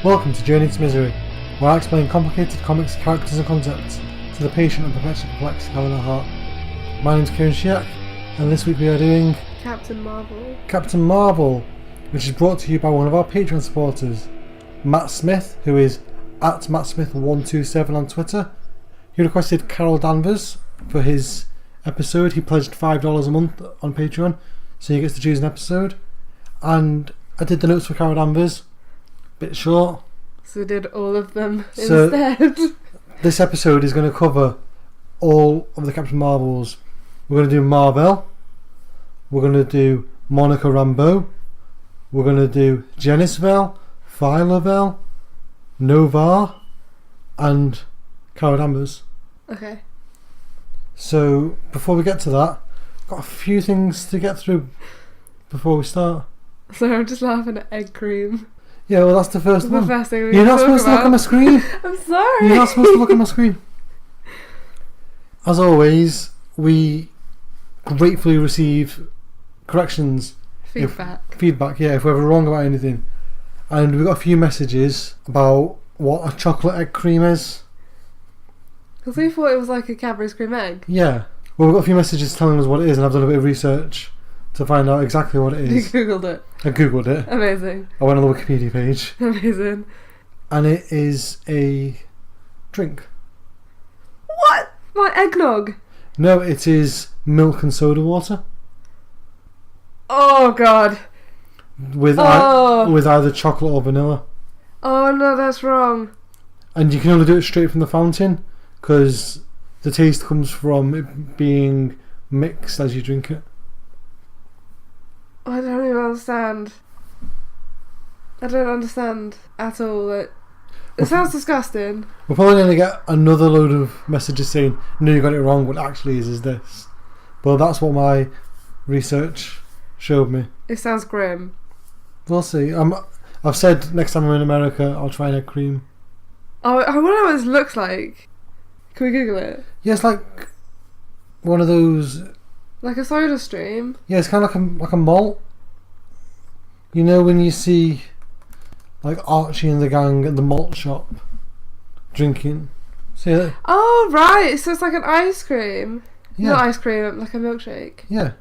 Welcome to Journey to Misery, where I explain complicated comics, characters and concepts to the patient and perpetually perplexed Helena Hart. My name's Kieran Shiak, and this week we are doing Captain Marvel, which is brought to you by one of our Patreon supporters, Matt Smith, who is at MattSmith127 on Twitter. He requested Carol Danvers for his episode. He pledged $5 a month on Patreon, so he gets to choose an episode. And I did the notes for Carol Danvers. Bit short. So we did all of them instead. This episode is going to cover all of the Captain Marvels. We're going to do Mar-Vell. We're going to do Monica Rambeau. We're going to do Genis-Vell, Phyla-Vell, Noh-Varr, and Carol Danvers. Okay. So before we get to that, got a few things to get through before we start. So I'm just laughing at egg cream. Yeah, well, that's the first The one. first thing You're not supposed to look at my screen. I'm sorry. You're not supposed to look at my screen. As always, we gratefully receive corrections. Feedback. Yeah, if we're ever wrong about anything. And we got a few messages about what a chocolate egg cream is. Because we thought it was like a Cadbury's cream egg. Yeah. Well, we've got a few messages telling us what it is, and I've done a bit of research to find out exactly what it You is. googled it. I googled it. Amazing. I went on the Wikipedia page. Amazing. And it is a drink. What? Like eggnog? No, it is milk and soda water. Oh god. With either chocolate or vanilla. Oh no, that's wrong. And you can only do it straight from the fountain, because the taste comes from it being mixed as you drink it. I don't even understand. I don't understand at all. It sounds disgusting. We're probably going to get another load of messages saying, no, you got it wrong, what it actually is this. But that's what my research showed me. It sounds grim. We'll see. I've said next time I'm in America, I'll try an egg cream. Oh, I wonder what this looks like. Can we Google it? Yeah, it's like one of those... Like a soda stream? Yeah, it's kind of like a malt. You know when you see like Archie and the gang at the malt shop drinking? See that? Oh, right. So it's like an ice cream. Yeah. Not ice cream, like a milkshake. Yeah.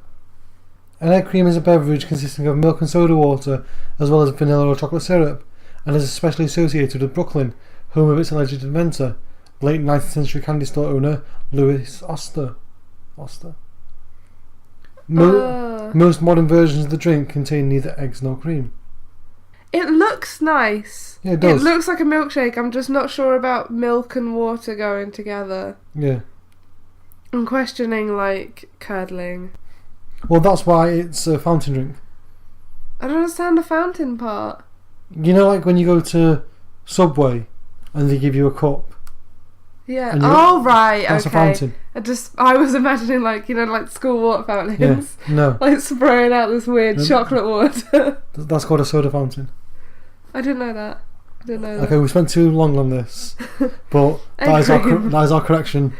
An egg cream is a beverage consisting of milk and soda water, as well as vanilla or chocolate syrup, and is especially associated with Brooklyn, home of its alleged inventor, late 19th century candy store owner Louis Oster. Most modern versions of the drink contain neither eggs nor cream. It looks nice. Yeah, it does. It looks like a milkshake. I'm just not sure about milk and water going together. Yeah. I'm questioning, like, curdling. Well, that's why it's a fountain drink. I don't understand the fountain part. You know, like when you go to Subway and they give you a cup. Yeah. Oh, right. That's okay. a fountain. I was imagining, like, you know, like school water fountains. Yeah. No. Like spraying out this weird chocolate water. That's called a soda fountain. I didn't know that. Okay, we spent too long on this, but that is our correction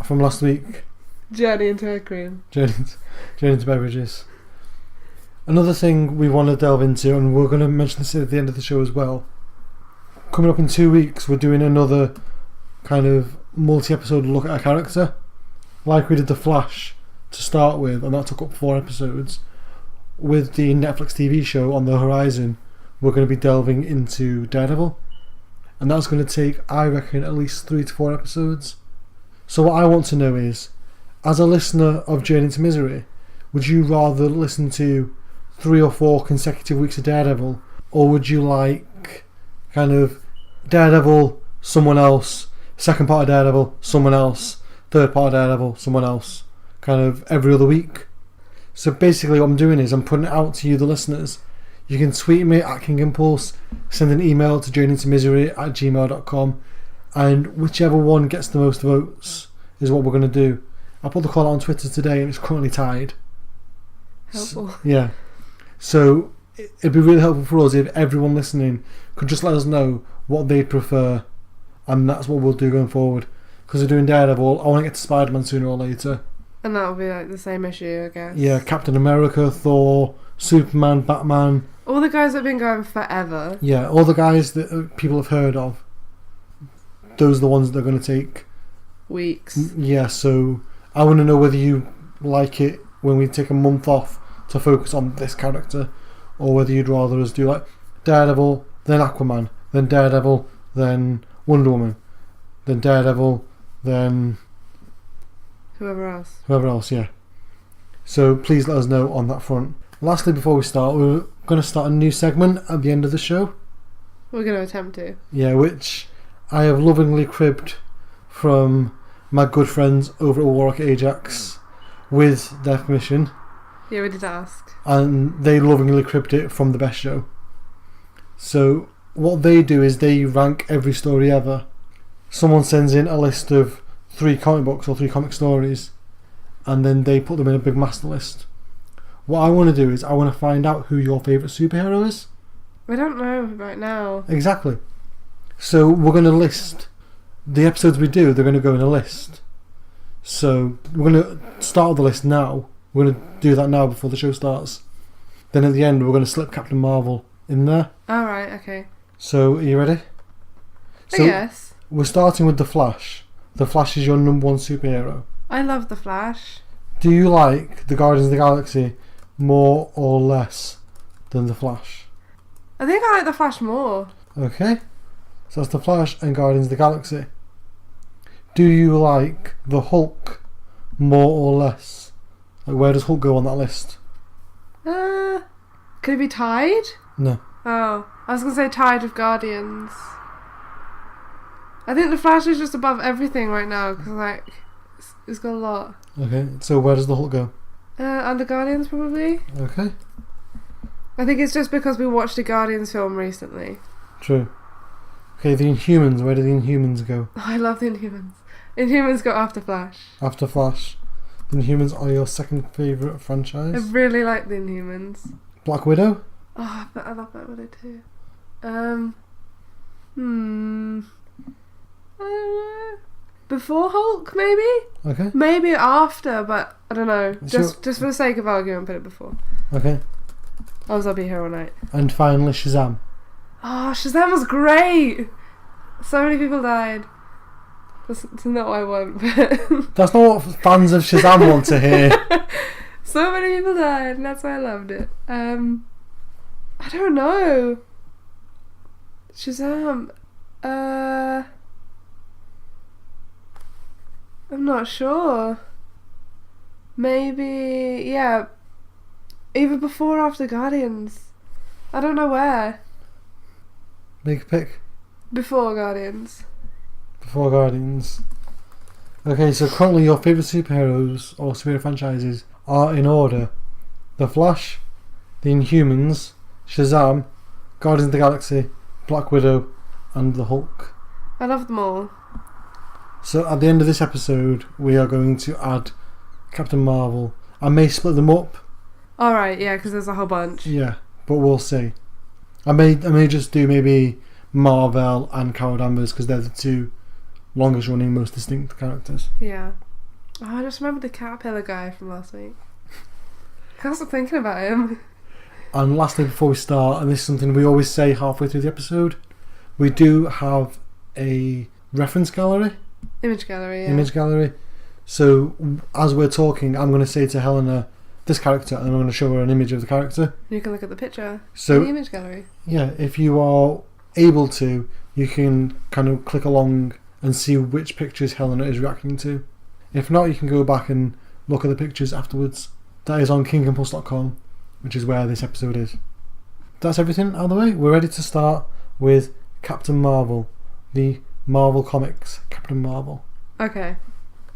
from last week. Journey into egg cream. Journey into beverages. Another thing we want to delve into, and we're going to mention this at the end of the show as well. Coming up in 2 weeks, we're doing another kind of multi-episode look at a character, like we did The Flash to start with, and that took up 4 episodes. With the Netflix TV show on the horizon, we're going to be delving into Daredevil, and that's going to take, I reckon, at least 3 to 4 episodes. So what I want to know is, as a listener of Journey to Misery, would you rather listen to 3 or 4 consecutive weeks of Daredevil, or would you like kind of Daredevil, someone else, second part of Daredevil, someone else, third part of Daredevil, someone else, kind of every other week? So basically what I'm doing is I'm putting it out to you, the listeners. You can tweet me at King Impulse, send an email to journeytomisery@gmail.com, and whichever one gets the most votes is what we're going to do. I put the call out on Twitter today and it's currently tied. Helpful. Yeah. So it'd be really helpful for us if everyone listening could just let us know what they'd prefer, and that's what we'll do going forward. Because we're doing Daredevil, I want to get to Spider-Man sooner or later. And that'll be like the same issue, I guess. Yeah, Captain America, Thor, Superman, Batman, All the guys that have been going forever. Yeah, all the guys that people have heard of, those are the ones that are going to take Weeks. Yeah, so I want to know whether you like it when we take a month off to focus on this character, or whether you'd rather us do like Daredevil, then Aquaman, then Daredevil, then Wonder Woman, then Daredevil, then Whoever else. Yeah. So please let us know on that front. Lastly, before we start, we're going to start a new segment at the end of the show. We're going to attempt to. Yeah, which I have lovingly cribbed from my good friends over at Warwick Ajax with their permission. Yeah, we did ask. And they lovingly cribbed it from The Best Show. So what they do is they rank every story ever. Someone sends in a list of 3 comic books or 3 comic stories, and then they put them in a big master list. What I want to do is I want to find out who your favourite superhero is. We don't know right now. Exactly. So we're going to list the episodes we do. They're going to go in a list. So we're going to start the list now. We're going to do that now before the show starts. Then at the end we're going to slip Captain Marvel in there. Alright, okay. So are you ready? I guess. We're starting with The Flash. The Flash is your number 1 superhero. I love The Flash. Do you like the Guardians of the Galaxy more or less than The Flash? I think I like The Flash more. Okay. So that's The Flash and Guardians of the Galaxy. Do you like the Hulk more or less? Like, where does Hulk go on that list? Could it be tied? No. Oh, I was going to say tied with Guardians. I think The Flash is just above everything right now, because, like, it's got a lot. Okay, so where does the Hulk go? Under Guardians, probably. Okay. I think it's just because we watched a Guardians film recently. True. Okay, the Inhumans, where do the Inhumans go? Oh, I love the Inhumans. Inhumans go after Flash. After Flash. The Inhumans are your second favourite I franchise. really like the Inhumans. Black Widow? Oh, I love that one too. I don't know. Before Hulk, maybe? Okay. Maybe after, but I don't know. So- Just for the sake of argument, put it before. Okay. I'll be here all night. And finally Shazam. Oh, Shazam was great! So many people died. That's not what I want, but... That's not what fans of Shazam want to hear. So many people died, and that's why I loved it. I don't know. Shazam. I'm not sure. Maybe, yeah. Either before or after Guardians. I don't know where. Make a pick. Before Guardians. Before Guardians. Okay, so currently your favourite superheroes or superhero franchises are in order: The Flash, The Inhumans, Shazam, Guardians of the Galaxy, Black Widow, and the Hulk. I love them all. So at the end of this episode, we are going to add Captain Marvel. I may split them up, Alright, yeah, because there's a whole bunch. yeah, but we'll see. I may just do maybe Marvel and Carol Danvers because they're the 2 longest running, most distinct characters. Yeah. Oh, I just remember the caterpillar guy from last week. I can't stop thinking about him. And lastly, before we start, and this is something we always say halfway through the episode, we do have a reference gallery. Image gallery, yeah. Image gallery. So as we're talking, I'm going to say to Helena this character, and I'm going to show her an image of the character. You can look at the picture So in the image gallery. yeah, if you are able to, you can kind of click along and see which pictures Helena is reacting to. If not, you can go back and look at the pictures afterwards. That is on kingandplus.com, which is where this episode is. That's everything out of the way. We're ready to start with Captain Marvel, the Marvel Comics Captain Marvel. Okay.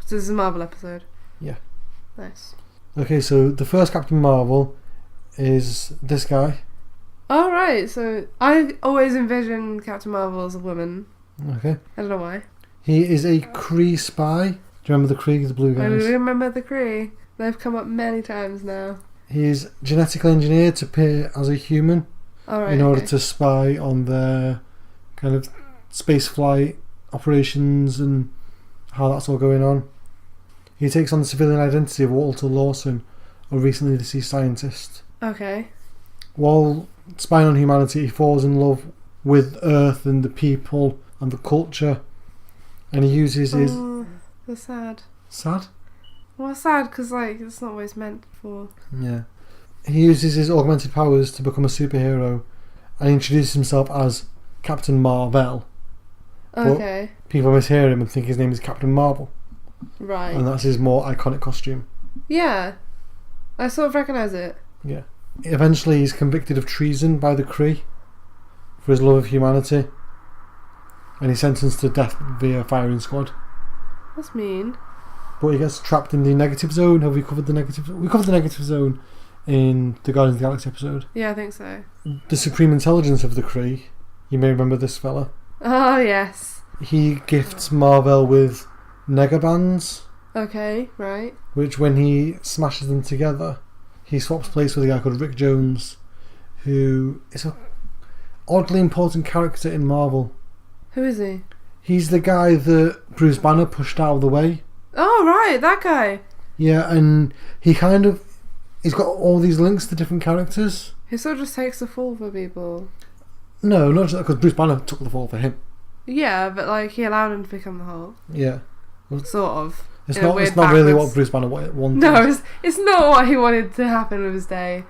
So this is a Marvel episode. Yeah. Nice. Okay, so the first Captain Marvel is this guy. Oh, right. So I always envision Captain Marvel as a woman. Okay. I don't know why. He is a Kree spy. Do you remember the Kree, the blue I guys? remember the Kree. They've come up many times now. He is genetically engineered to appear as a human Alright. in order okay. to spy on their kind of space flight operations and how that's all going on. He takes on the civilian identity of Walter Lawson, a recently deceased scientist. Okay. While spying on humanity, he falls in love with Earth and the people and the culture, and he uses his... Oh, that's sad. Sad? Well, sad because like it's not what it's meant for. Yeah. He uses his augmented powers to become a superhero and introduces himself as Captain Marvel. Okay. People mishear him and think his name is Captain Marvel. Right. And that's his more iconic costume. Yeah. I sort of recognise it. Yeah. Eventually he's convicted of treason by the Kree for his love of humanity. And he's sentenced to death via firing squad. That's mean. But he gets trapped in the negative zone. Have we covered the negative zone? We covered the negative zone in the Guardians of the Galaxy episode. Yeah, I think so. The supreme intelligence of the Kree, you may remember this fella. Oh, yes. He gifts Marvel with negabands, Okay, right. which when he smashes them together, he swaps place with a guy called Rick Jones, who is a oddly important character in Marvel. Who is he? He's the guy that Bruce Banner pushed out of the way. Oh, right, that guy. Yeah, and he's got all these links to different characters. He sort of just takes the fall for people. No, not just because Bruce Banner took the fall for him. Yeah, but like he allowed him to become the Hulk. Yeah. Sort of. It's In a not weird really backwards- what Bruce Banner wanted. No, it's not what he wanted to happen with his day.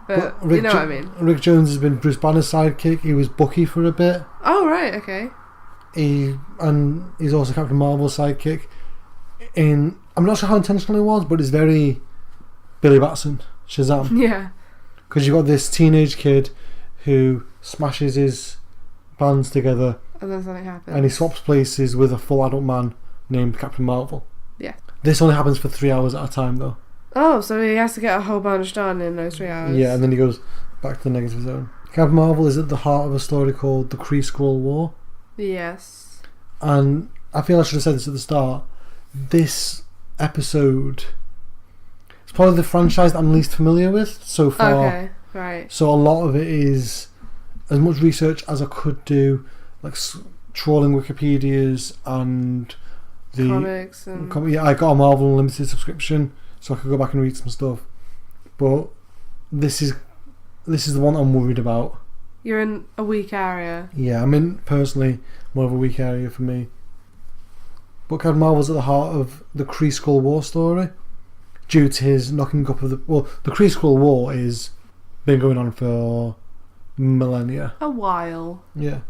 But you know what I mean. Rick Jones has been Bruce Banner's sidekick. He was Bucky for a bit. Oh, right, okay. He's also Captain Marvel's sidekick. I'm not sure how intentional it was, but it's very Billy Batson, Shazam. Yeah. Because you've got this teenage kid who smashes his bands together And then something happens. and he swaps places with a full adult man named Captain Marvel. Yeah. This only happens for 3 hours at a time though. Oh, so he has to get a whole bunch done in those 3 hours. Yeah, and then he goes back to the negative zone. Captain Marvel is at the heart of a story called the Kree Skrull War. Yes. And I feel I should have said this at the start. This episode is probably the franchise that I'm least familiar with so far. Okay, right. So a lot of it is as much research as I could do, like trawling Wikipedias and the Comics and... yeah, I got a Marvel Unlimited subscription, so I could go back and read some stuff. But this is the one I'm worried about. You're in a weak area. Yeah, I'm in personally more of a weak area for me. But Captain Marvel's at the heart of the Kree Skrull War story due to his knocking up of the... Well, the Kree Skrull War is been going on for millennia. A while, Yeah.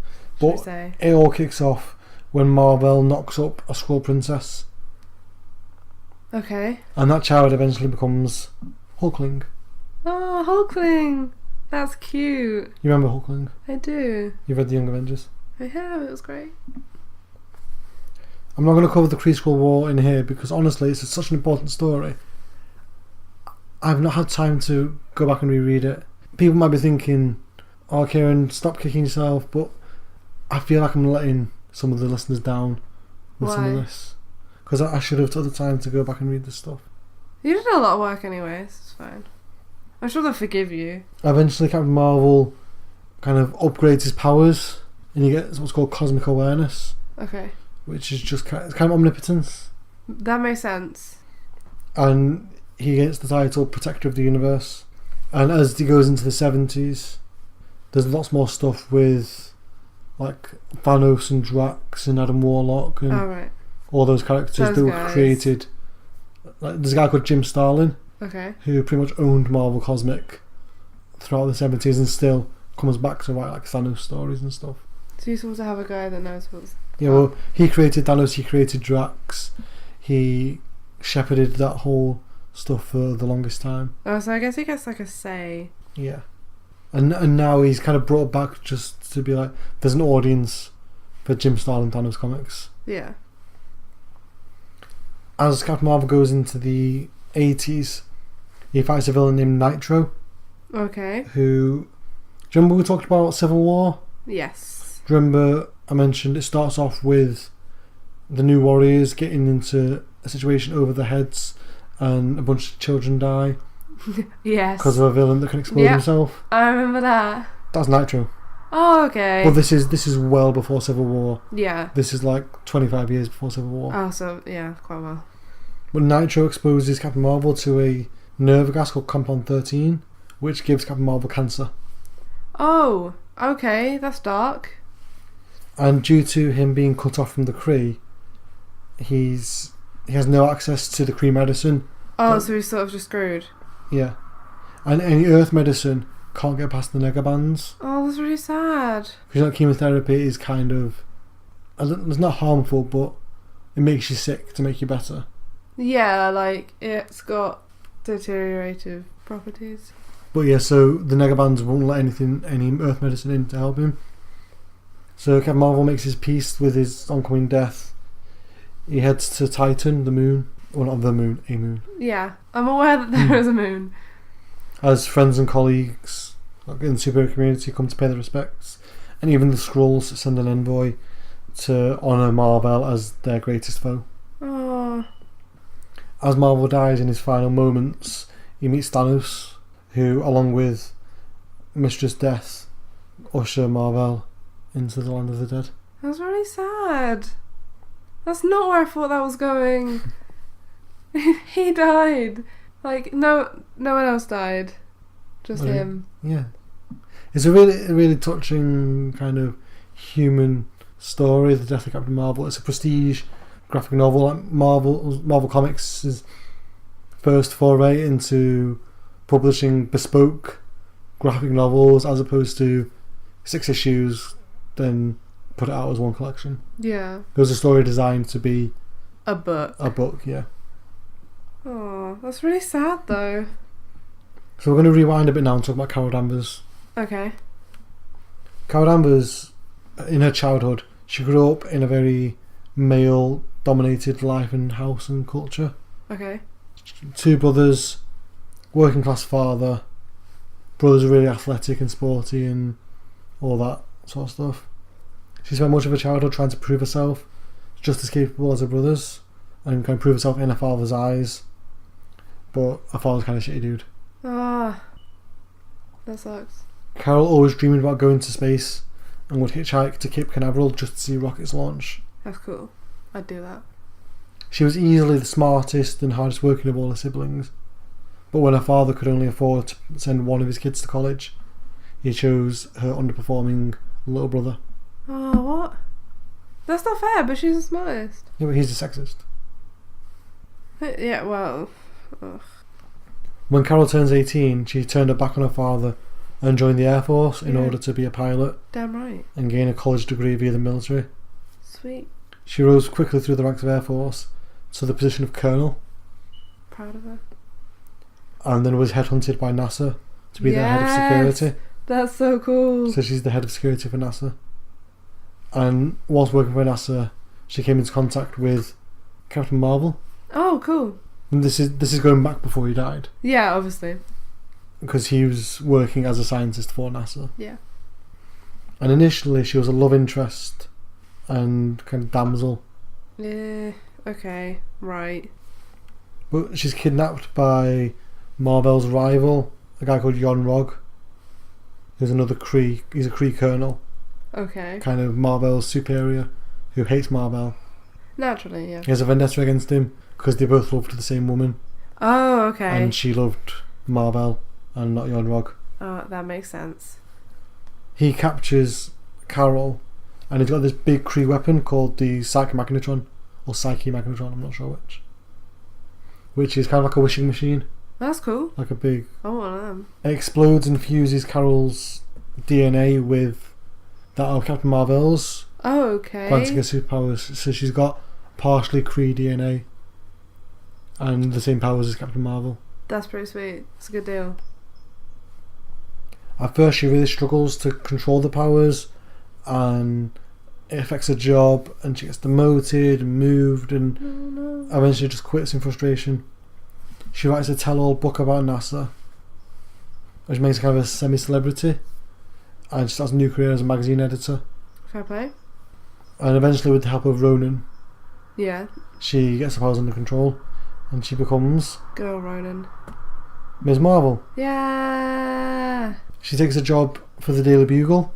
should we But say. it all kicks off when Marvel knocks up a Skrull princess. Okay. And that child eventually becomes Hulkling. Oh, Hulkling! That's cute. You remember Hulkling? I do. You've read the Young Avengers? I have, it was great. I'm not going to cover the Kree Skrull War in here because honestly it's such an important story. I've not had time to go back and reread it. People might be thinking, oh Kieran, stop kicking yourself, but I feel like I'm letting some of the listeners down with some of Why? this. Because I should have took the time to go back and read this stuff. You did a lot of work anyways, it's fine. I'm sure they'll forgive you. Eventually Captain Marvel kind of upgrades his powers and he gets what's called cosmic awareness, Okay. which is just it's kind of omnipotence. That makes sense. And he gets the title Protector of the Universe. And as he goes into the 70s, there's lots more stuff with like Thanos and Drax and Adam Warlock and Alright. all those characters Those that were guys. created. Like, there's a guy called Jim Starlin Okay. who pretty much owned Marvel Cosmic throughout the 70s and still comes back to write like Thanos stories and stuff. It's useful to have a guy that knows what's... Yeah, well, he created Thanos, he created Drax, he shepherded that whole stuff for the longest time. Oh, so I guess he gets like a say. Yeah. And now he's kind of brought back just to be like, there's an audience for Jim Starlin Thanos comics. Yeah. As Captain Marvel goes into the 80s, he fights a villain named Nitro, Okay. who... Do you remember we talked about Civil War? Yes. Do you remember I mentioned it starts off with the New Warriors getting into a situation over their heads and a bunch of children die Yes. because of a villain that can explode Yeah. himself. I remember that. That's Nitro. Oh, okay. But this is well before Civil War. Yeah. This is like 25 years before Civil War. Oh, so, yeah, quite well. But Nitro exposes Captain Marvel to a nerve gas called Compound 13, which gives Captain Marvel cancer. Oh, okay, that's dark. And due to him being cut off from the Kree, he has no access to the Kree medicine. Oh, But- so he's sort of just screwed. Yeah. And any Earth medicine can't get past the negabands. Oh, that's really sad. Because like chemotherapy is kind of... It's not harmful, but it makes you sick to make you better. Yeah, like, it's got deteriorative properties. But yeah, so the negabands won't let any Earth medicine in to help him. So Captain Marvel makes his peace with his oncoming death. He heads to Titan, the moon. Well, not the moon, a moon. Yeah, I'm aware that there is a moon. As friends and colleagues like in the superhero community come to pay their respects. And even the Skrulls send an envoy to honour Mar-Vell as their greatest foe. Oh, As Marvel dies in his final moments, he meets Thanos, who, along with Mistress Death, usher Mar-Vell into the land of the dead. that's really sad. That's not where I thought that was going. He died. Like, no one else died. Just Really? him. Yeah. It's a really touching kind of human story, The Death of Captain Marvel. It's a prestige graphic novel. Like Marvel Comics' first foray into publishing bespoke graphic novels as opposed to 6 issues, then put it out as one collection. Yeah. It was a story designed to be A book. a book, yeah. Oh, that's really sad though. So we're going to rewind a bit now and talk about Carol Danvers. Okay. Carol Danvers, in her childhood, she grew up in a very male-dominated life and house and culture. Okay. 2 brothers, working class father. Brothers are really athletic and sporty and all that sort of stuff. She spent much of her childhood trying to prove herself just as capable as her brothers and kind of prove herself in her father's eyes. But her father's kind of shitty dude. Ah. That sucks. Carol always dreamed about going to space and would hitchhike to Cape Canaveral just to see rockets launch. That's cool. I'd do that. She was easily the smartest and hardest working of all her siblings. But when her father could only afford to send one of his kids to college, he chose her underperforming little brother. Oh, what? That's not fair, but she's the smartest. Yeah, but he's a sexist. Yeah, well... Ugh. When Carol turns 18, she turned her back on her father and joined the Air Force in Yeah. order to be a pilot Damn right. and gain a college degree via the military. Sweet. She rose quickly through the ranks of Air Force to the position of colonel Proud of her. and then was headhunted by NASA to be their head of security. That's so cool. So she's the head of security for NASA. And whilst working for NASA, she came into contact with Captain Marvel. Oh, cool. And this is going back before he died, Yeah, obviously. because he was working as a scientist for NASA. Yeah. And initially she was a love interest and kind of damsel, Yeah. Okay. Right. but she's kidnapped by Mar-Vell's rival, a guy called Yon-Rogg, who's another Kree. He's a Kree colonel, Okay. kind of Mar-Vell's superior, who hates Mar-Vell. Naturally, yeah. He has a vendetta against him because they both loved the same woman, Oh, okay. and she loved Mar-Vell and not Yon-Rogg. Oh, that makes sense. He captures Carol, and he's got this big Kree weapon called the Psyche Magnetron, or Psyche Magnetron, I'm not sure which is kind of like a wishing machine, That's cool. like a big... I want one of them. It explodes and fuses Carol's DNA with that of Captain Marvel's, Oh, okay. granting her superpowers. So she's got partially Kree DNA and the same powers as Captain Marvel. That's pretty sweet. It's a good deal. At first she really struggles to control the powers, and it affects her job, and she gets demoted and moved, and No. eventually just quits in frustration. She writes a tell-all book about NASA, which makes her kind of a semi-celebrity, and she starts a new career as a magazine editor. Fair play. And eventually, with the help of Ronan, Yeah. she gets her powers under control, and she becomes Girl Ronan. Ms. Marvel. Yeah. She takes a job for the Daily Bugle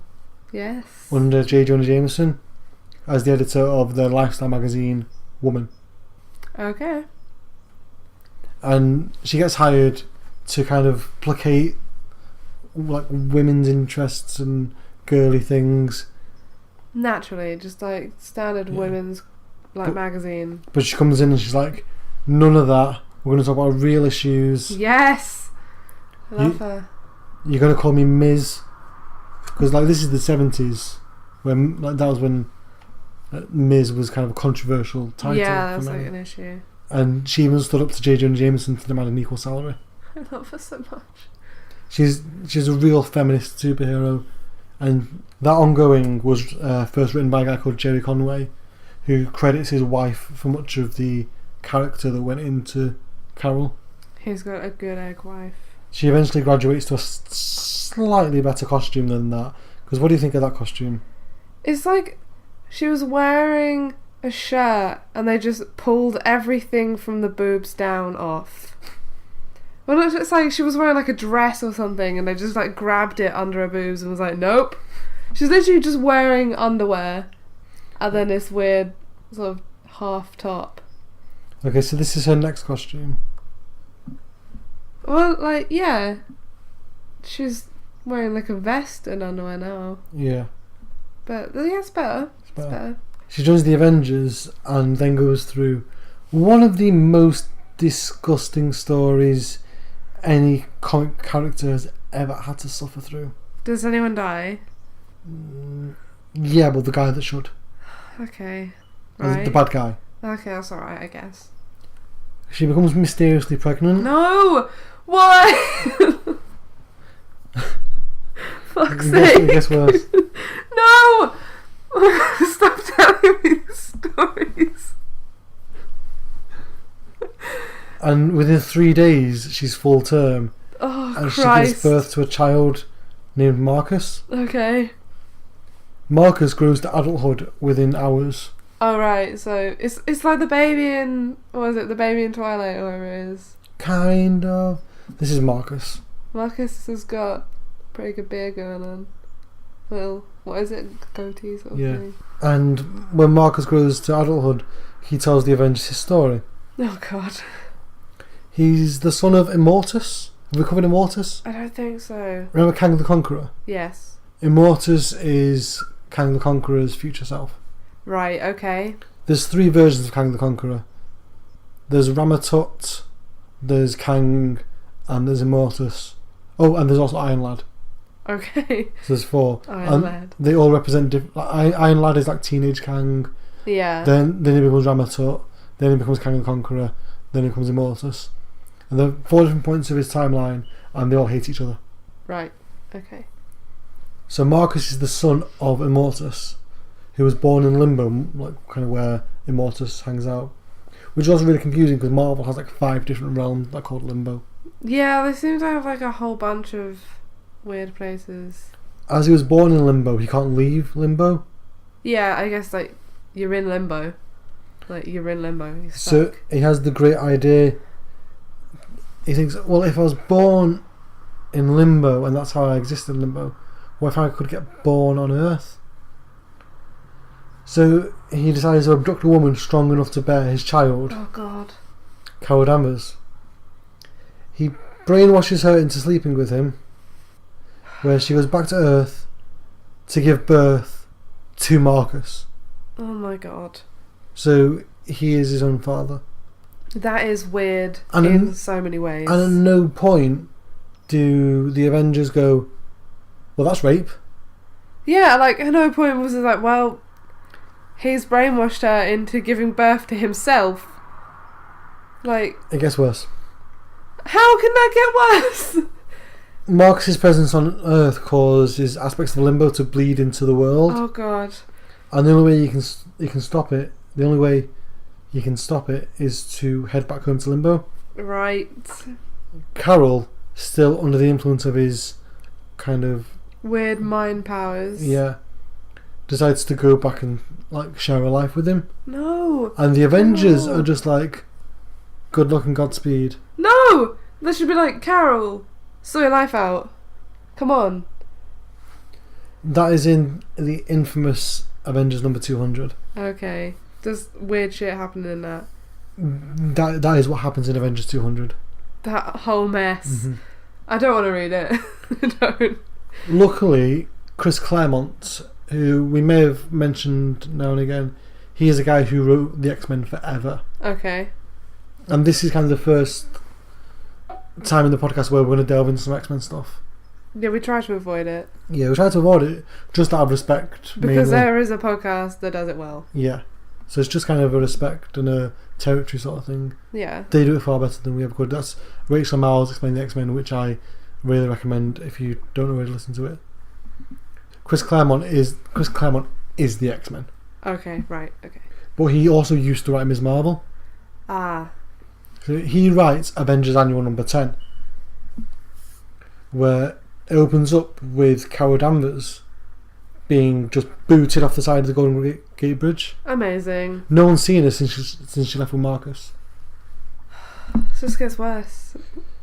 Yes. under J. Jonah Jameson as the editor of the lifestyle magazine Woman. Okay. And she gets hired to kind of placate like women's interests and girly things. Naturally, just like standard Yeah. women's magazine. But she comes in and she's like, none of that. We're going to talk about real issues. Yes! I love her. You're going to call me Ms. Because like this is the 70s, when like that was when Ms was kind of a controversial title. Yeah, for that's men. like an issue. And she even stood up to J. Jonah Jameson to demand an equal salary. I love her so much. She's a real feminist superhero, and that ongoing was first written by a guy called Jerry Conway, who credits his wife for much of the character that went into Carol. He's got a good egg wife. She eventually graduates to a slightly better costume than that. Because what do you think of that costume? It's like she was wearing a shirt and they just pulled everything from the boobs down off. Well, it's like she was wearing like a dress or something and they just like grabbed it under her boobs and was like, nope. She's literally just wearing underwear and then this weird sort of half top. Okay, so this is her next costume. Well, like, yeah. She's wearing like a vest and underwear now. Yeah. But, yeah, it's better. It's It's better. better. She joins the Avengers and then goes through one of the most disgusting stories any comic character has ever had to suffer through. Does anyone die? Yeah, but the guy that should. Okay. The Right. bad guy. Okay, that's alright, I guess. She becomes mysteriously pregnant. No! Why? Fuck's Guess, sake. guess worse. No! Stop telling me these stories. And within 3 days, she's full term. Oh, And she Christ. gives birth to a child named Marcus. Okay. Marcus grows to adulthood within hours. Alright, so it's like the baby in... What is it? The baby in Twilight or whatever it is. Kind of. This is Marcus. Marcus has got pretty good beard going on. Little... What is it? Goatee sort of Yeah. thing. And when Marcus grows to adulthood, he tells the Avengers his story. Oh, God. He's the son of Immortus. Have we covered Immortus? I don't think so. Remember Kang the Conqueror? Yes. Immortus is Kang the Conqueror's future self. Right, okay. There's 3 versions of Kang the Conqueror. There's Ramatut, there's Kang, and there's Immortus. Oh, and there's also Iron Lad. Okay. So there's 4. Iron And Lad. they all represent different... Iron Lad is like teenage Kang. Yeah. Then he becomes Ramatut. Then he becomes Kang the Conqueror. Then he becomes Immortus. And there are 4 different points of his timeline, and they all hate each other. Right. Okay. So Marcus is the son of Immortus, who was born in Limbo, like kind of where Immortus hangs out. Which is also really confusing because Marvel has like 5 different realms that are called Limbo. Yeah, they seem to have like a whole bunch of weird places. As he was born in Limbo, he can't leave Limbo. Yeah, I guess like you're in limbo. Like you're in limbo. You're So stuck. he has the great idea. He thinks, well, if I was born in Limbo and that's how I exist in Limbo, what if I could get born on Earth? So he decides to abduct a woman strong enough to bear his child, Oh, God. Carol Danvers. He brainwashes her into sleeping with him, where she goes back to Earth to give birth to Marcus. Oh my God. So he is his own father. That is weird And in so many ways. And at no point do the Avengers go, well, that's rape. Yeah, like at no point was it like, well, he's brainwashed her into giving birth to himself. Like, It gets worse. how can that get worse? Marcus's presence on Earth causes aspects of Limbo to bleed into the world, Oh God. and the only way you can stop it, the only way you can stop it is to head back home to Limbo. Right. Carol, still under the influence of his kind of Weird mind powers. decides to go back and like share a life with him, No. and the Avengers No. are just like, good luck and Godspeed. No! They should be like, Carol, sort your life out. Come on. That is in the infamous Avengers number 200. Okay. There's weird shit happening in that. That is what happens in Avengers 200. That whole mess. Mhm. I don't want to read it. I don't. Luckily, Chris Claremont, who we may have mentioned now and again, he is a guy who wrote the X-Men forever. Okay. And this is kind of the first time in the podcast where we're going to delve into some X-Men stuff. Yeah, we try to avoid it. Yeah, we try to avoid it just out of respect. Because mainly. there is a podcast that does it well. Yeah. So it's just kind of a respect and a territory sort of thing. Yeah. They do it far better than we ever could. That's Rachel Miles Explaining the X-Men, which I really recommend if you don't know where to listen to it. Chris Claremont is the X-Men. Okay, right, okay. But he also used to write Ms. Marvel. Ah. So he writes Avengers Annual number 10, where it opens up with Carol Danvers being just booted off the side of the Golden Gate Bridge. Amazing. No one's seen her since she left with Marcus. It just gets worse,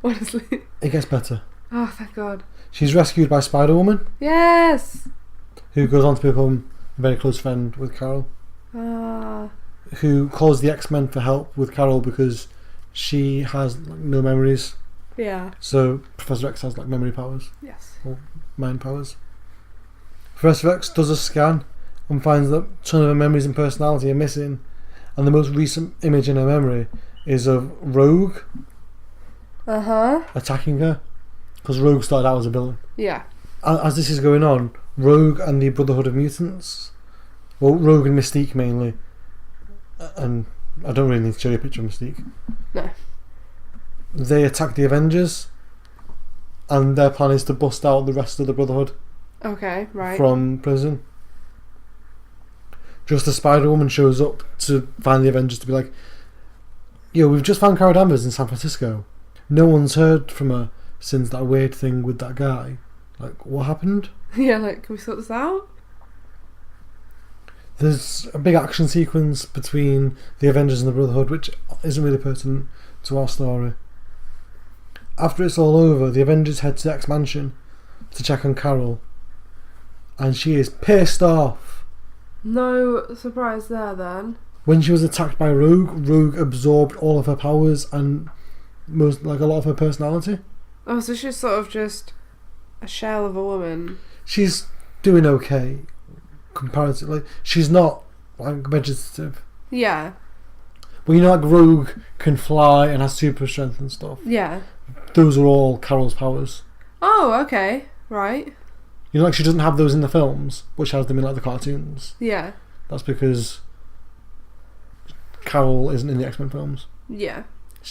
honestly. It gets better. Oh, thank God. She's rescued by Spider-Woman, Yes! who goes on to become a very close friend with Carol, Ah. who calls the X-Men for help with Carol because she has no memories. Yeah. So Professor X has memory powers, Yes. mind powers. Professor X does a scan and finds that a ton of her memories and personality are missing, and the most recent image in her memory is of Rogue Uh-huh. attacking her, because Rogue started out as a villain. Yeah. As this is going on, Rogue and the Brotherhood of Mutants, well, Rogue and Mystique mainly, and I don't really need to show you a picture of Mystique. No. They attack the Avengers, and their plan is to bust out the rest of the Brotherhood Okay, right. from prison. Just as Spider-Woman shows up to find the Avengers to be like, yo, we've just found Carol Danvers in San Francisco. No one's heard from her since that weird thing with that guy. What happened? Yeah, can we sort this out? There's a big action sequence between the Avengers and the Brotherhood, which isn't really pertinent to our story. After it's all over, the Avengers head to the X-Mansion to check on Carol, and she is pissed off. No surprise there, then. When she was attacked by Rogue, Rogue absorbed all of her powers and a lot of her personality. Oh, so she's sort of just a shell of a woman. She's doing okay, comparatively. She's not vegetative. Yeah. Well, Rogue can fly and has super strength and stuff. Yeah. Those are all Carol's powers. Oh, okay. Right. She doesn't have those in the films, but she has them in the cartoons. Yeah. That's because Carol isn't in the X-Men films. Yeah.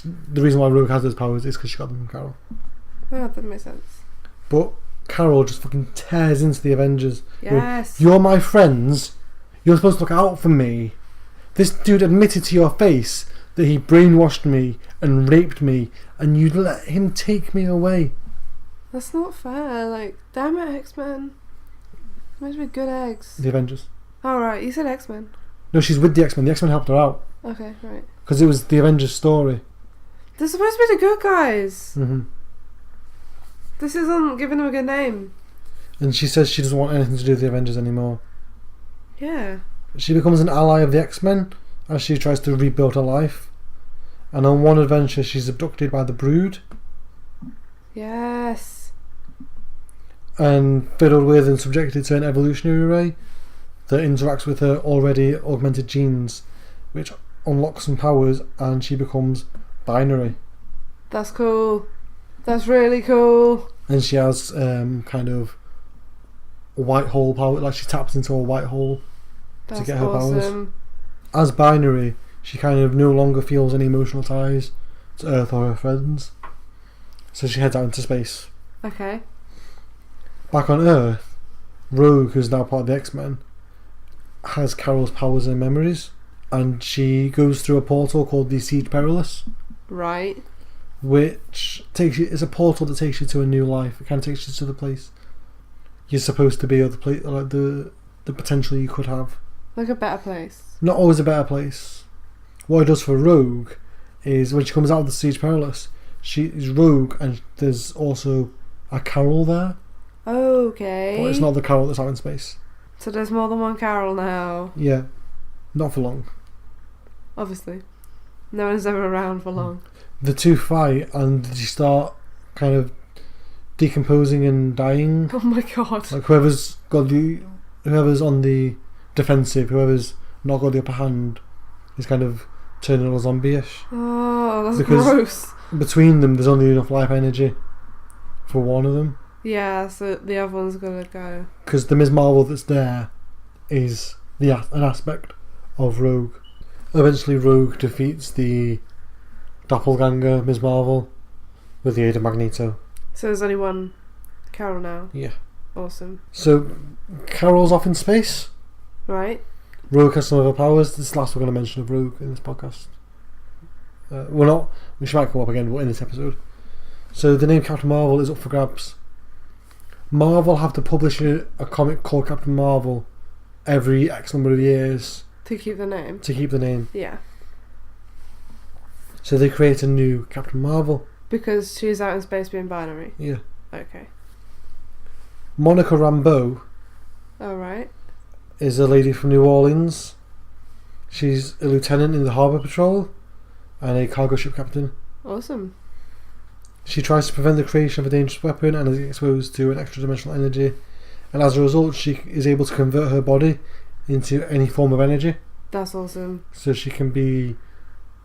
The reason why Rogue has those powers is because she got them from Carol. Oh, that makes sense. But Carol just fucking tears into the Avengers. Yes. You're my friends. You're supposed to look out for me. This dude admitted to your face that he brainwashed me and raped me, and you'd let him take me away. That's not fair. Damn it, X-Men. Meant to be good eggs. The Avengers. Oh, right. You said X-Men. No, she's with the X-Men. The X-Men helped her out. Okay, right. Because it was the Avengers story. They're supposed to be the good guys. Mm-hmm. This isn't giving them a good name. And she says she doesn't want anything to do with the Avengers anymore. Yeah. She becomes an ally of the X-Men as she tries to rebuild her life. And on one adventure, she's abducted by the Brood Yes. and fiddled with and subjected to an evolutionary ray that interacts with her already augmented genes, which unlocks some powers, and she becomes binary. That's cool. That's really cool. And she has kind of a white hole power, she taps into a white hole That's to get her powers. awesome. As binary, she kind of no longer feels any emotional ties to Earth or her friends. So she heads out into space. Okay. Back on Earth, Rogue, who's now part of the X-Men, has Carol's powers and memories, and she goes through a portal called the Siege Perilous, Right. which is a portal that takes you to a new life. It kind of takes you to the place you're supposed to be, or the place, the potential you could have. Like a better place. Not always a better place. What it does for Rogue is when she comes out of the Siege Perilous, she is Rogue, and there's also a Carol there. Okay. But it's not the Carol that's out in space. So there's more than one Carol now. Yeah, not for long. Obviously. No one's ever around for long. The two fight, and they start kind of decomposing and dying. Oh my god. Like whoever's on the defensive, whoever's not got the upper hand, is kind of turning all zombie-ish. Oh, that's Because- gross. Between them, there's only enough life energy for one of them. Yeah, so the other one's gonna go. Because the Ms. Marvel that's there is an aspect of Rogue. Eventually, Rogue defeats the doppelganger Ms. Marvel with the aid of Magneto. So there's only one Carol now. Yeah. Awesome. So Carol's off in space. Right? Rogue has some of her powers. This is the last we're going to mention of Rogue in this podcast. We're not. She might come up again, but in this episode. So the name Captain Marvel is up for grabs. Marvel have to publish a comic called Captain Marvel every X number of years To keep the name. to keep the name. Yeah. So they create a new Captain Marvel. Because she's out in space being binary. Yeah. Okay. Monica Rambeau Alright. is a lady from New Orleans. She's a lieutenant in the Harbour Patrol and a cargo ship captain. Awesome. She tries to prevent the creation of a dangerous weapon and is exposed to an extra-dimensional energy. And as a result, she is able to convert her body into any form of energy. That's awesome. So she can be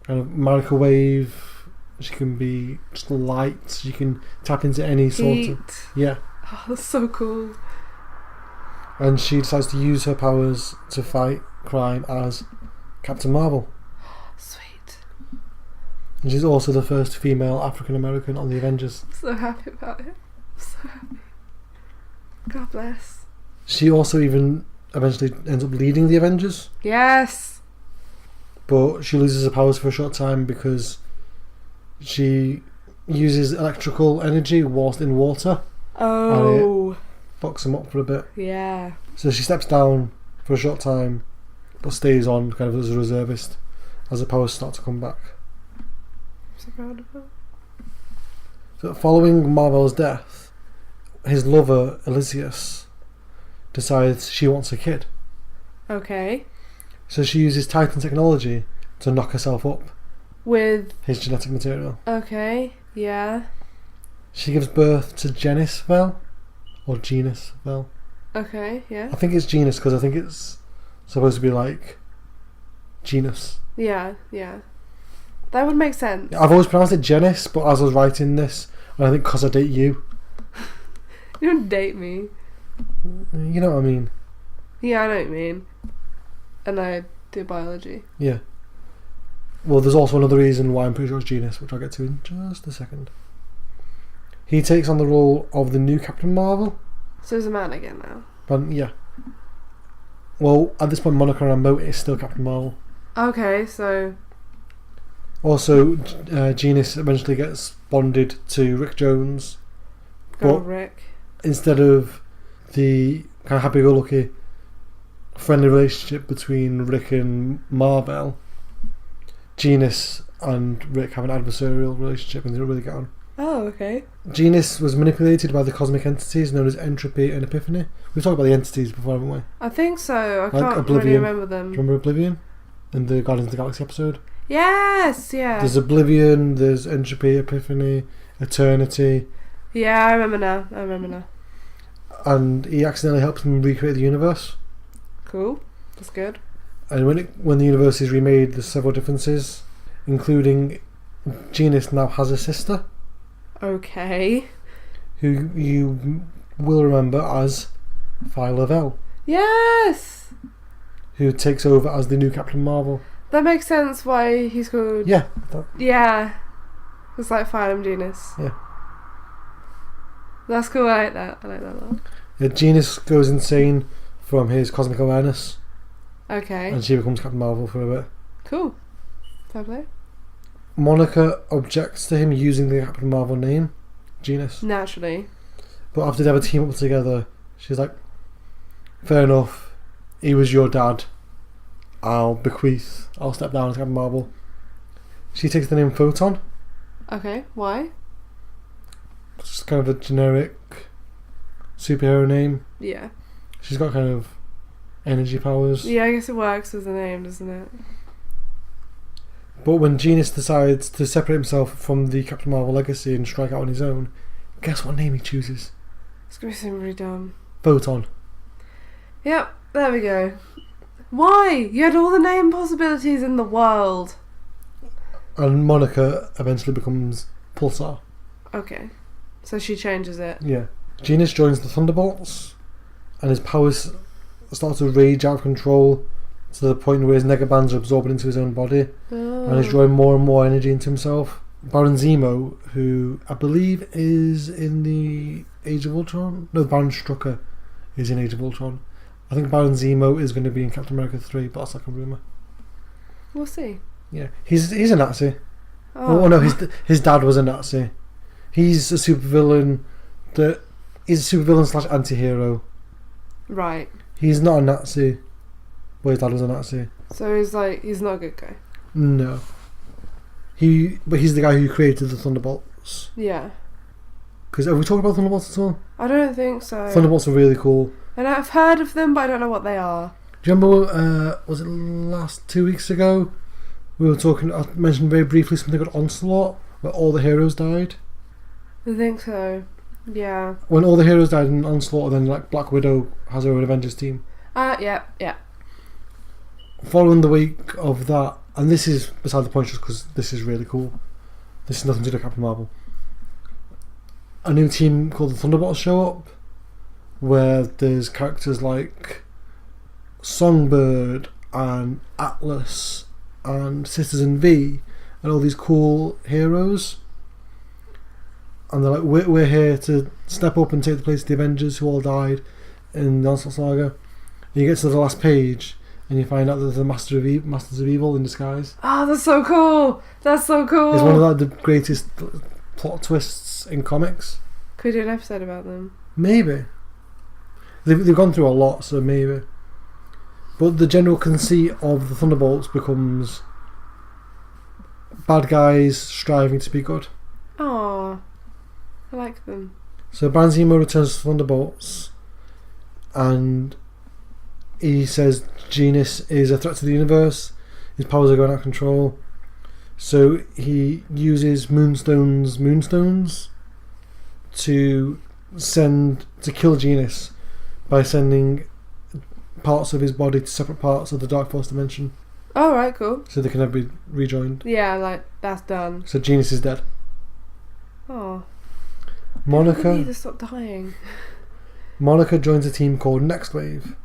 kind of microwave, she can be just light, she can tap into any sort Heat. of... Yeah. Oh, that's so cool. And she decides to use her powers to fight crime as Captain Marvel. Sweet. And she's also the first female African American on the Avengers. I'm so happy about it. I'm so happy. God bless. She also even eventually ends up leading the Avengers, Yes. but she loses her powers for a short time because she uses electrical energy whilst in water. Oh. Fucks them up for a bit. Yeah. So she steps down for a short time, but stays on kind of as a reservist as the powers start to come back. I'm so proud of her. So following Marvel's death, his lover, Elysius, decides she wants a kid. Okay. So she uses Titan technology to knock herself up, With. his genetic material. Okay. Yeah. She gives birth to Genis Vel, or Genus Vel. Okay. Yeah. I think it's Genus because I think it's supposed to be like genus. Yeah. Yeah. That would make sense. I've always pronounced it Genis, but as I was writing this, I think because I date you. You don't date me. You know what I mean? Yeah, I know what you mean. And I do biology. Yeah. Well, there's also another reason why I'm pretty sure it's Genus, which I'll get to in just a second. He takes on the role of the new Captain Marvel. So he's a man again now. But yeah. Well, at this point, Monica Rambeau is still Captain Marvel. Okay, so. Also, Genus eventually gets bonded to Rick Jones. Go But- Rick. Instead of the kind of happy-go-lucky friendly relationship between Rick and Marvel, Genus and Rick have an adversarial relationship and they don't really get on. Oh, okay. Genus was manipulated by the cosmic entities known as Entropy and Epiphany. We've talked about the entities before, haven't we? I think so. I Like can't really Oblivion. remember them. Do you remember Oblivion? In the Guardians of the Galaxy episode? Yes, yeah. There's Oblivion, there's Entropy, Epiphany, Eternity, Yeah, I remember now. and he accidentally helps them recreate the universe. Cool. That's good. And when the universe is remade, there's several differences, including Genus now has a sister Okay. who you will remember as Phyla Vel, Yes! who takes over as the new Captain Marvel. That makes sense why he's called... Yeah, Yeah. It's like Phylum Genus. Yeah. That's cool, I like that. I like that a lot. Genus goes insane from his cosmic awareness, Okay. and she becomes Captain Marvel for a bit. Cool. Fair play. Monica objects to him using the Captain Marvel name, Genus. Naturally. But after they have a team up together, she's like, fair enough, he was your dad. I'll step down as Captain Marvel. She takes the name Photon. Okay, why? It's just kind of a generic superhero name. Yeah. She's got kind of energy powers. Yeah, I guess it works with the name, doesn't it? But when Genus decides to separate himself from the Captain Marvel legacy and strike out on his own, Guess what name he chooses? It's gonna be something really dumb. Photon. Yep, there we go. Why? You had all the name possibilities in the world. And Monica eventually becomes Pulsar. Okay. So she changes it. Yeah. Genis joins the Thunderbolts, and his powers start to rage out of control to the point where his negabands are absorbing into his own body, and he's drawing more and more energy into himself. Baron Zemo, who I believe is in the Age of Ultron. No, Baron Strucker is in Age of Ultron. I think Baron Zemo is going to be in Captain America 3, but that's like a rumour. We'll see. Yeah, he's a Nazi. Oh, Oh no, his dad was a Nazi. He's a supervillain. He's a supervillain slash anti-hero. right. He's not a Nazi, but his dad was a Nazi. So he's not a good guy. No. But he's the guy who created the Thunderbolts. Yeah. Because have we talked about Thunderbolts at all? I don't think so. Thunderbolts are really cool. And I've heard of them, but I don't know what they are. Do you remember? Was it last 2 weeks ago? We were talking. I mentioned very briefly something called Onslaught, where all the heroes died. I think so. Yeah. When all the heroes died in Onslaught, then like Black Widow has her own Avengers team. Yeah. Following the week of that, and this is beside the point just because this is really cool. This is nothing to do with Captain Marvel. A new team called the Thunderbolts show up, where there's characters like Songbird and Atlas and Citizen V and all these cool heroes. And they're like, we're here to step up and take the place of the Avengers who all died in the Onslaught Saga. And you get to the last page and you find out that they're the Masters of Evil in disguise. Oh, that's so cool! That's so cool! It's one of like, the greatest plot twists in comics. Could we do an episode about them? Maybe. They've gone through a lot, so maybe. But the general conceit of the Thunderbolts becomes bad guys striving to be good. Oh, I like them. So Baron Zemo returns to Thunderbolts, and he says Genis is a threat to the universe. His powers are going out of control. So he uses Moonstones to kill Genis by sending parts of his body to separate parts of the Dark Force dimension, Oh, right, cool. so they can never be rejoined. Yeah, like, that's done. So Genis is dead. Oh. I Monica need to stop dying. joins a team called Next Wave.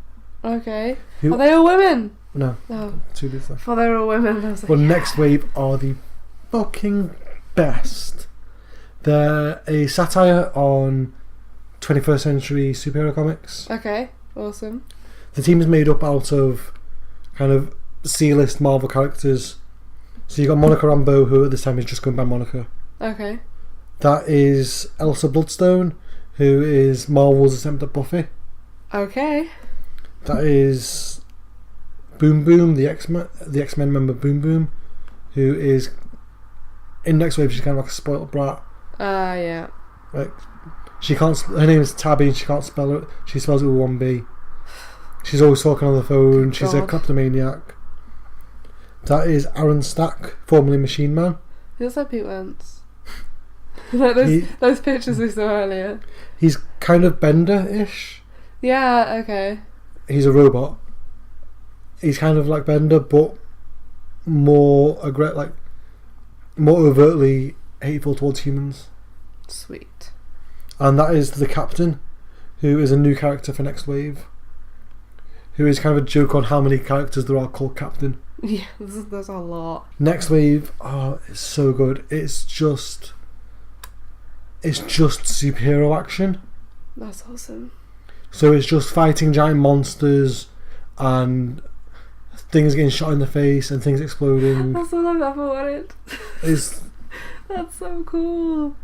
Okay. Who- Are they all women? No, No. two bits left. I thought they were all women. I was like, But Next Wave are the fucking best. They're a satire on 21st century superhero comics. okay, awesome. The team is made up out of kind of C-list Marvel characters. So you got Monica Rambeau, who at this time is just going by Monica. Okay. That is Elsa Bloodstone, who is Marvel's attempt at Buffy. Okay. That is Boom Boom, the X-Men member Boom Boom, who is in Next Wave. She's kind of like a spoiled brat. Yeah. Like she can't. Her name is Tabby, and she can't spell it. She spells it with one B. She's always talking on the phone. She's a God. kleptomaniac. That is Aaron Stack, formerly Machine Man. He looks like Pete Wentz. Like those pictures we saw earlier. He's kind of Bender-ish. Yeah, okay. He's a robot. He's kind of like Bender, but more more overtly hateful towards humans. Sweet. And that is the Captain, who is a new character for Next Wave, who is kind of a joke on how many characters there are called Captain. Yeah, there's a lot. Next Wave, it's so good. It's just superhero action. That's awesome. So it's just fighting giant monsters and things getting shot in the face and things exploding. That's all I've ever wanted. It's That's so cool.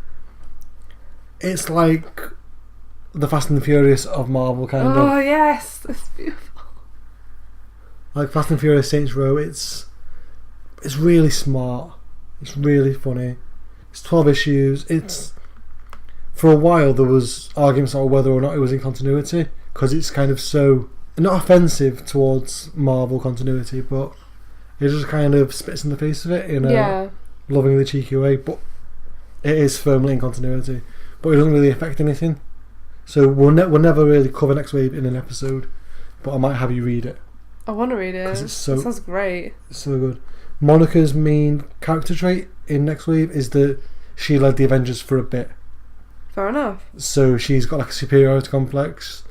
it's like the Fast and the Furious of Marvel, kind of. Oh yes, that's beautiful. Like Fast and Furious, Saints Row. It's really smart. It's really funny. It's 12 issues. It's for a while there was arguments about whether or not it was in continuity, because it's kind of so not offensive towards Marvel continuity, but it just kind of spits in the face of it in a Yeah. lovingly cheeky way. But it is firmly in continuity. but it doesn't really affect anything. So we'll never really cover Next Wave in an episode, but I might have you read it. I want to read it. 'Cause it's so- It sounds great. It's so good. Monica's main character trait in Next Wave is that she led the Avengers for a bit. Fair enough. So she's got like a superiority complex.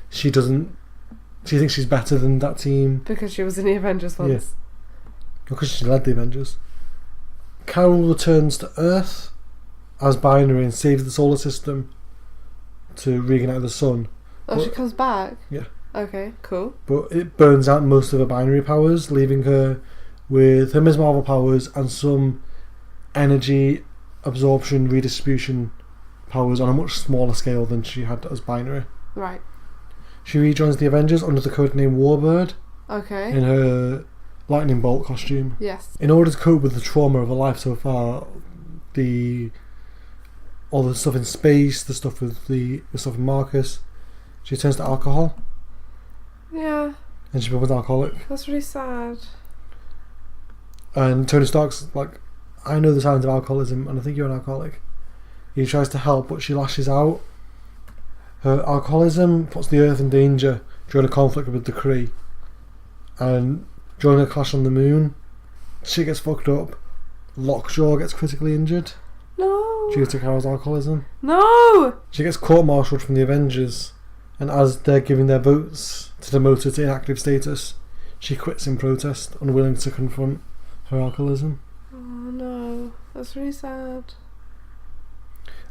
She thinks she's better than that team Because she was in the Avengers once. Yeah. because she led the Avengers. Carol returns to Earth as Binary and saves the solar system to reignite the sun, Oh, she comes back? Yeah. Okay, cool. but it burns out most of her Binary powers, leaving her with her Ms. Marvel powers and some energy absorption redistribution powers on a much smaller scale than she had as Binary. Right. She rejoins the Avengers under the codename Warbird Okay. in her lightning bolt costume. Yes. In order to cope with the trauma of her life so far, all the stuff in space, the stuff with Marcus, she turns to alcohol Yeah, and she becomes alcoholic. that's really sad. And Tony Stark's like, I know the signs of alcoholism and I think you're an alcoholic. He tries to help, but she lashes out. Her alcoholism puts the Earth in danger during a conflict with the Kree. And during a clash on the moon, she gets fucked up. Lockjaw gets critically injured No. due to Carol's alcoholism. No! She gets court-martialed from the Avengers, and as they're giving their votes to demote her to inactive status, she quits in protest, unwilling to confront her alcoholism. Oh no. That's really sad.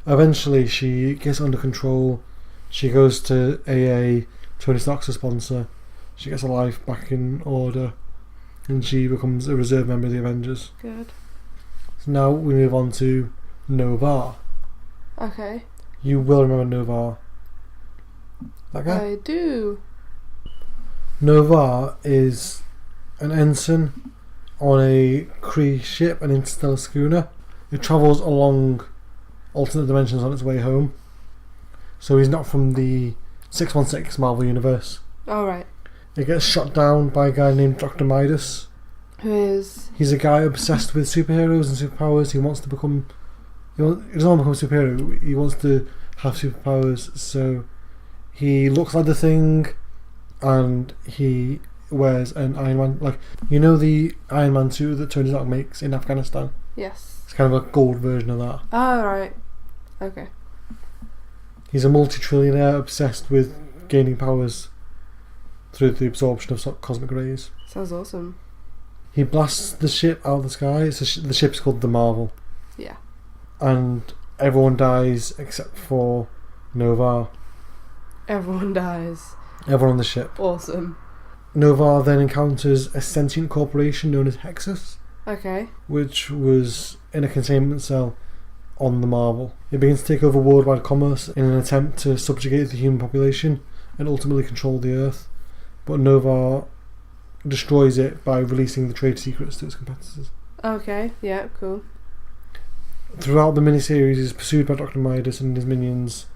Eventually, she gets under control. She goes to AA, Tony Stark's a sponsor. She gets her life back in order, and she becomes a reserve member of the Avengers. Good. So now we move on to Nova. Okay. You will remember Nova. That guy? I do. Nova is an ensign on a Kree ship, an interstellar schooner. It travels along alternate dimensions on its way home. So he's not from the 616 Marvel Universe. Alright. It gets shot down by a guy named Dr. Midas. Who is... He's a guy obsessed with superheroes and superpowers. He wants to become... He doesn't want to become a superhero. He wants to have superpowers. So he looks like the Thing, and he wears an Iron Man... Like, you know the Iron Man suit that Tony Stark makes in Afghanistan? Yes. It's kind of a gold version of that. Oh, right. Okay. He's a multi-trillionaire obsessed with gaining powers through the absorption of cosmic rays. Sounds awesome. He blasts the ship out of the sky. The ship's called the Marvel. Yeah. And everyone dies except for Nova. Everyone dies. Everyone on the ship. Awesome. Nova then encounters a sentient corporation known as Hexus, Okay. which was in a containment cell on the Marvel. It begins to take over worldwide commerce in an attempt to subjugate the human population and ultimately control the Earth. But Nova destroys it by releasing the trade secrets to its competitors. Okay. Yeah, cool. Throughout the miniseries, he's pursued by Dr. Midas and his minions,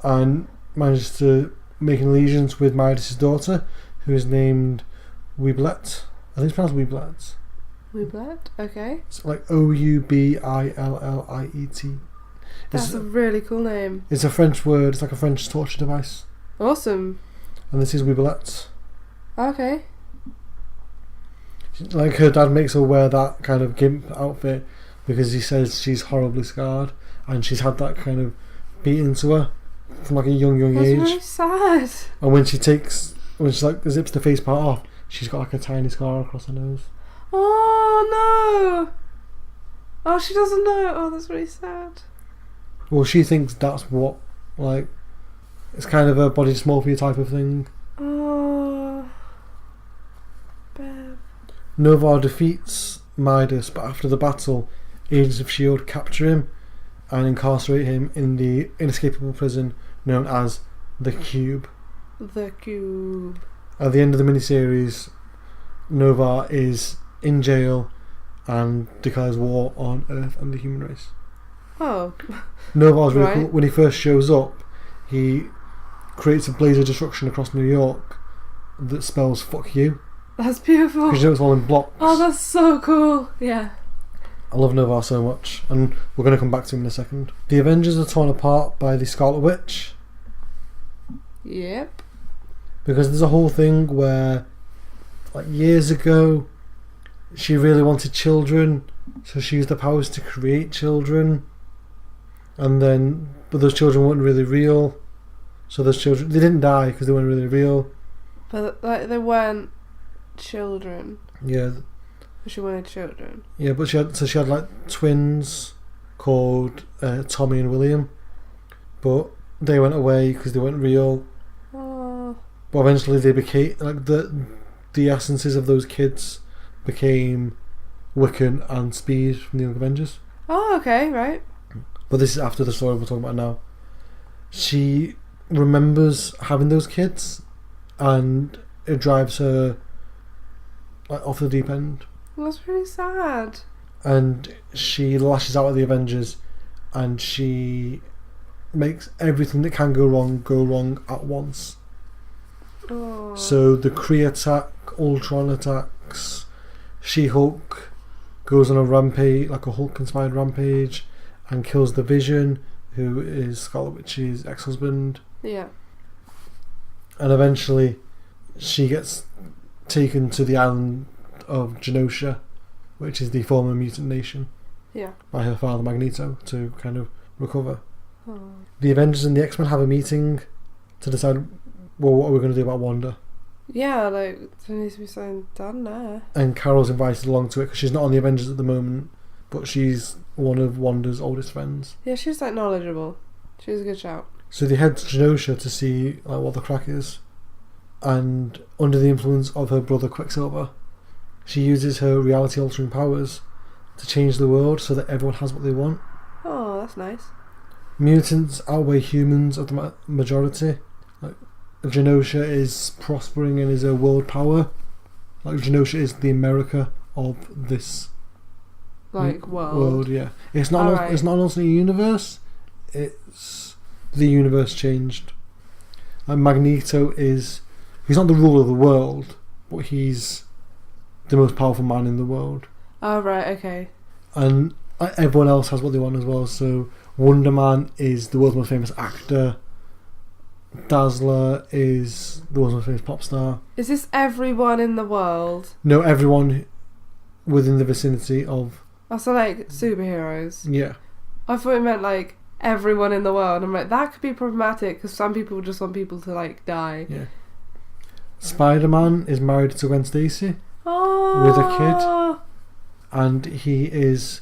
and manages to make an allegiance with Midas' daughter, who is named Weeblet. I think it's pronounced Weeblet. Weeblet? Okay. It's like Oubillliet. That's a really cool name. It's a French word. It's like a French torture device. Awesome. And this is Weeblet. Okay. Like, her dad makes her wear that kind of gimp outfit because he says she's horribly scarred and she's had that kind of beat into her from like a young That's age. really sad. And when she like zips the face part off, she's got like a tiny scar across her nose. Oh no! Oh, she doesn't know. Oh, that's really sad. Well, she thinks that's what, like, it's kind of a body dysmorphia type of thing. Oh. Bad. Nova defeats Midas, but after the battle, Agents of S.H.I.E.L.D. capture him and incarcerate him in the inescapable prison known as the Cube. The Cube. At the end of the miniseries, Nova is in jail and declares war on Earth and the human race. Oh. Nova's really Right. cool. When he first shows up, he creates a blaze of destruction across New York that spells "fuck you" That's beautiful. because you know it's all in blocks. Oh, that's so cool. Yeah. I love Nova so much, and we're going to come back to him in a second. The Avengers are torn apart by the Scarlet Witch, Yep. because there's a whole thing where, like, years ago, she really wanted children, so she used the powers to create children, but those children weren't really real, so those children, they didn't die because they weren't really real. But like they weren't children. Yeah. She wanted children. Yeah, but she had like twins called Tommy and William, but they went away because they weren't real. Oh. But eventually they became like the essences of those kids became Wiccan and Speed from the Young Avengers. Oh, okay, right. But this is after the story we're talking about now. She remembers having those kids, and it drives her like off the deep end. That's really sad. And she lashes out at the Avengers, and she makes everything that can go wrong at once. Oh. So the Kree attack, Ultron attacks, She-Hulk goes on a rampage, like a Hulk-inspired rampage, and kills the Vision, who is Scarlet Witch's ex-husband. Yeah. And eventually she gets taken to the island of Genosha, which is the former mutant nation, Yeah. by her father Magneto, to kind of recover. Oh. The Avengers and the X-Men have a meeting to decide, well, what are we going to do about Wanda? Yeah, like there needs to be something done there. And Carol's invited along to it because she's not on the Avengers at the moment, but she's one of Wanda's oldest friends. Yeah, she's like knowledgeable. She's a good shout. So they head to Genosha to see like what the crack is, and under the influence of her brother Quicksilver, she uses her reality-altering powers to change the world so that everyone has what they want. Oh, that's nice. Mutants outweigh humans at the majority. Like, Genosha is prospering and is a world power. Like, Genosha is the America of this Like world. Yeah, it's not. Alright. It's not an alternate universe. It's the universe changed. And Magneto is. He's not the ruler of the world, but he's the most powerful man in the world. Oh right, okay. And everyone else has what they want as well. So Wonder Man is the world's most famous actor. Dazzler is the world's most famous pop star. Is this everyone in the world? No, everyone within the vicinity of. Oh, so like superheroes. Yeah. I thought it meant like everyone in the world. I'm like, that could be problematic because some people just want people to like die. Yeah. Spider-Man is married to Gwen Stacy. Oh. With a kid. And he's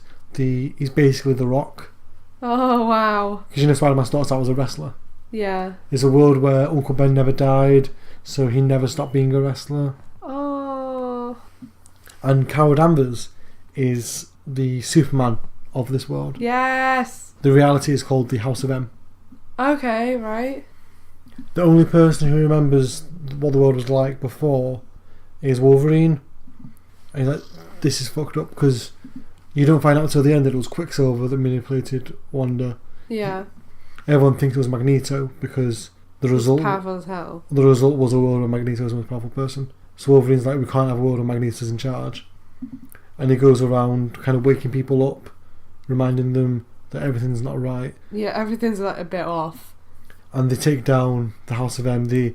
basically The Rock. Oh wow. Because you know Spider-Man starts out as a wrestler. Yeah. There's a world where Uncle Ben never died, so he never stopped being a wrestler. Oh. And Carol Danvers is the Superman of this world. Yes. The reality is called the House of M. Okay, right. The only person who remembers what the world was like before is Wolverine. And he's like, this is fucked up, because you don't find out until the end that it was Quicksilver that manipulated Wanda. Yeah. Everyone thinks it was Magneto because the result Powerful as hell. the result was a world where Magneto was the most powerful person. So Wolverine's like, we can't have a world where Magneto's in charge. And he goes around kind of waking people up, reminding them that everything's not right. Yeah, everything's like a bit off. And they take down the House of M. They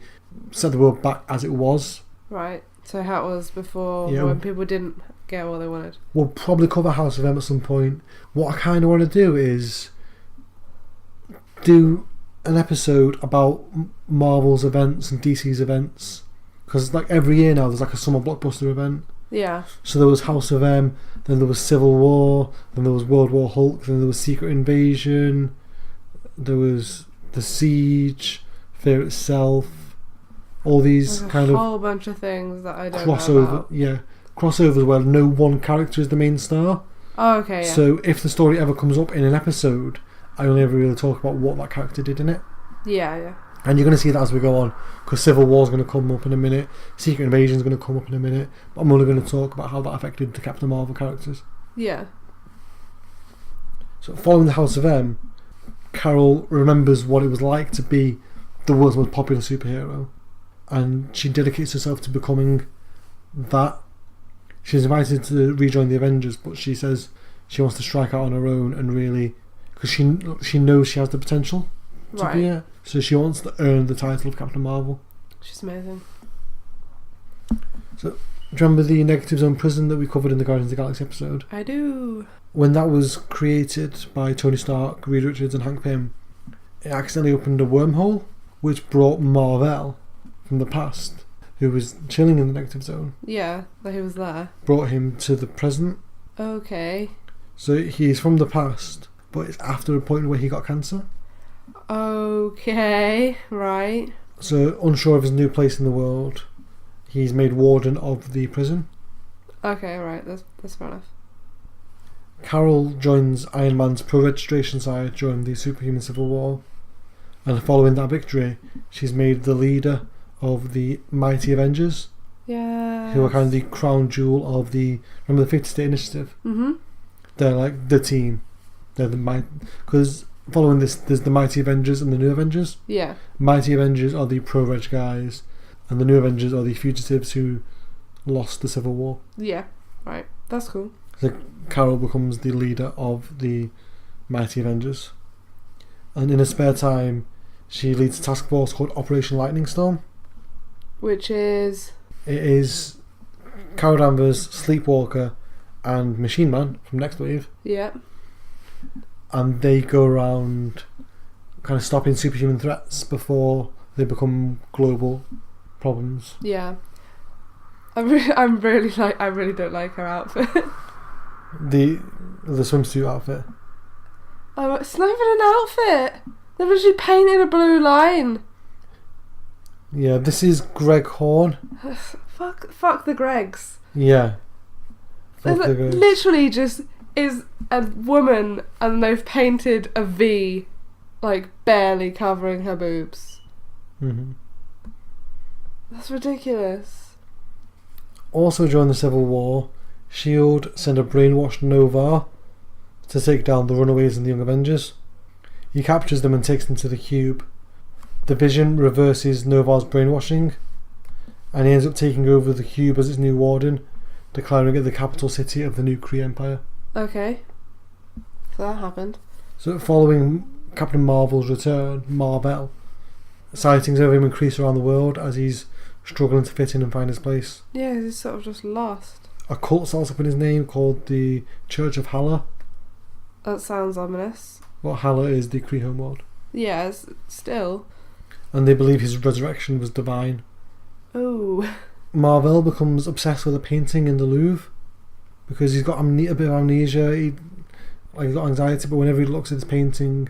set the world back as it was. Right. So how it was before, Yeah. when people didn't get what they wanted. We'll probably cover House of M at some point. What I kind of want to do is do an episode about Marvel's events and DC's events, because like every year now there's like a summer blockbuster event. Yeah. So there was House of M, then there was Civil War, then there was World War Hulk, then there was Secret Invasion, there was The Siege, Fear Itself, all these There's kind a of whole bunch of things that I don't know crossover. about. Yeah, crossovers where no one character is the main star. Oh, okay, yeah. So if the story ever comes up in an episode, I only ever really talk about what that character did in it. Yeah, yeah. And you're going to see that as we go on, because Civil War's going to come up in a minute, Secret Invasion's going to come up in a minute, but I'm only going to talk about how that affected the Captain Marvel characters. Yeah. So following the House of M, Carol remembers what it was like to be the world's most popular superhero, and she dedicates herself to becoming that. She's invited to rejoin the Avengers, but she says she wants to strike out on her own and really, because she knows she has the potential to be it, so she wants to earn the title of Captain Marvel. She's amazing. So, do you remember the Negative Zone prison that we covered in the Guardians of the Galaxy episode? I do. When that was created by Tony Stark, Reed Richards and Hank Pym, it accidentally opened a wormhole, which brought Mar-Vell from the past, who was chilling in the Negative Zone. Yeah, that he was there. Brought him to the present. Okay. So he's from the past, but it's after a point where he got cancer. Okay, right. So, unsure of his new place in the world, he's made warden of the prison. Okay, right, that's fair enough. Carol joins Iron Man's pro-registration side during the Superhuman Civil War, and following that victory, she's made the leader of the Mighty Avengers, Yeah. who are kind of the crown jewel of the... Remember the 50 State Initiative? Mm-hmm. They're like the team. They're the mighty... Because following this, there's the Mighty Avengers and the New Avengers. Yeah. Mighty Avengers are the pro-reg guys, and the New Avengers are the fugitives who lost the Civil War. Yeah, right. That's cool. So Carol becomes the leader of the Mighty Avengers. And in her spare time, she leads a task force called Operation Lightning Storm. Which is... It is Carol Danvers, Sleepwalker, and Machine Man from Next Wave. Yeah. And they go around kind of stopping superhuman threats before they become global problems. Yeah. I really don't like her outfit. The swimsuit outfit. It's not even an outfit. They've literally painted a blue line. Yeah, this is Greg Horn. Fuck the Gregs. Yeah. There's Fuck the Gregs. literally just is a woman and they've painted a V, like barely covering her boobs. Mm-hmm. That's ridiculous. Also during the Civil War, S.H.I.E.L.D. sent a brainwashed Nova to take down the Runaways and the Young Avengers. He captures them and takes them to the Cube. The Vision reverses Nova's brainwashing, and he ends up taking over the Cube as its new warden, declaring it the capital city of the new Kree Empire. Okay. So that happened. So following Captain Marvel's return, Mar-Vell, sightings of him increase around the world as he's struggling to fit in and find his place. Yeah, he's sort of just lost. A cult starts up in his name called the Church of Hala. That sounds ominous. Well, Hala is the Kree homeworld. Yeah, still. And they believe his resurrection was divine. Oh. Mar-Vell becomes obsessed with a painting in the Louvre because he's got a bit of amnesia. He's got anxiety, but whenever he looks at this painting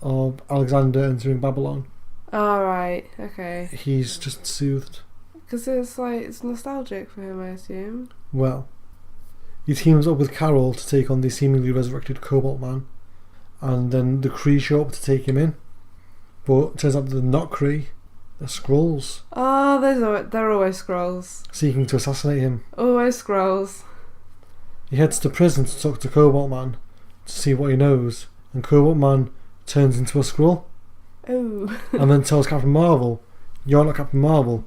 of Alexander entering Babylon, Alright, okay. he's just soothed. Because it's nostalgic for him, I assume. Well, he teams up with Carol to take on the seemingly resurrected Cobalt Man, and then the Kree show up to take him in. But it turns out that they're not Kree, they're Skrulls, Oh, they're always Skrulls. seeking to assassinate him. Always Skrulls. He heads to prison to talk to Cobalt Man to see what he knows, and Cobalt Man turns into a Skrull, Oh. and then tells Captain Marvel, "You're not Captain Marvel.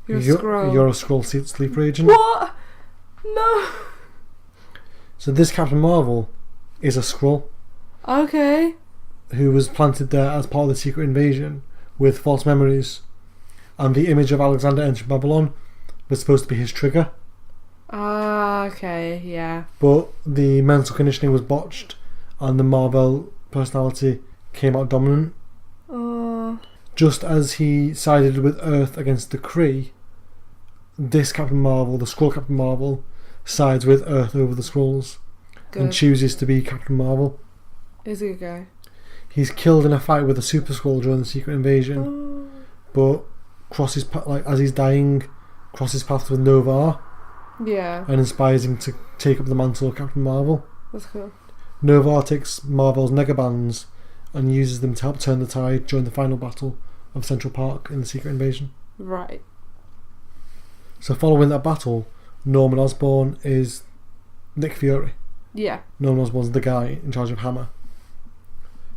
You're a Skrull. You're a Skrull sleeper agent." What? No. So this Captain Marvel is a Skrull Okay. who was planted there as part of the secret invasion with false memories, and the image of Alexander entering Babylon was supposed to be his trigger, Ah, okay, yeah. but the mental conditioning was botched and the Mar-Vell personality came out dominant. Oh. Just as he sided with Earth against the Kree, this Captain Marvel, the Skrull Captain Marvel, sides with Earth over the Skrulls and Good. chooses to be Captain Marvel. Is he a guy? He's killed in a fight with a Super Skrull during the secret invasion, Oh. but as he's dying, crosses paths with Nova Yeah, and inspires him to take up the mantle of Captain Marvel. that's cool. Nova takes Marvel's Negabands and uses them to help turn the tide during the final battle of Central Park in the secret invasion. Right. So following that battle, Norman Osborn is Nick Fury. Yeah. Norman Osborn's the guy in charge of Hammer.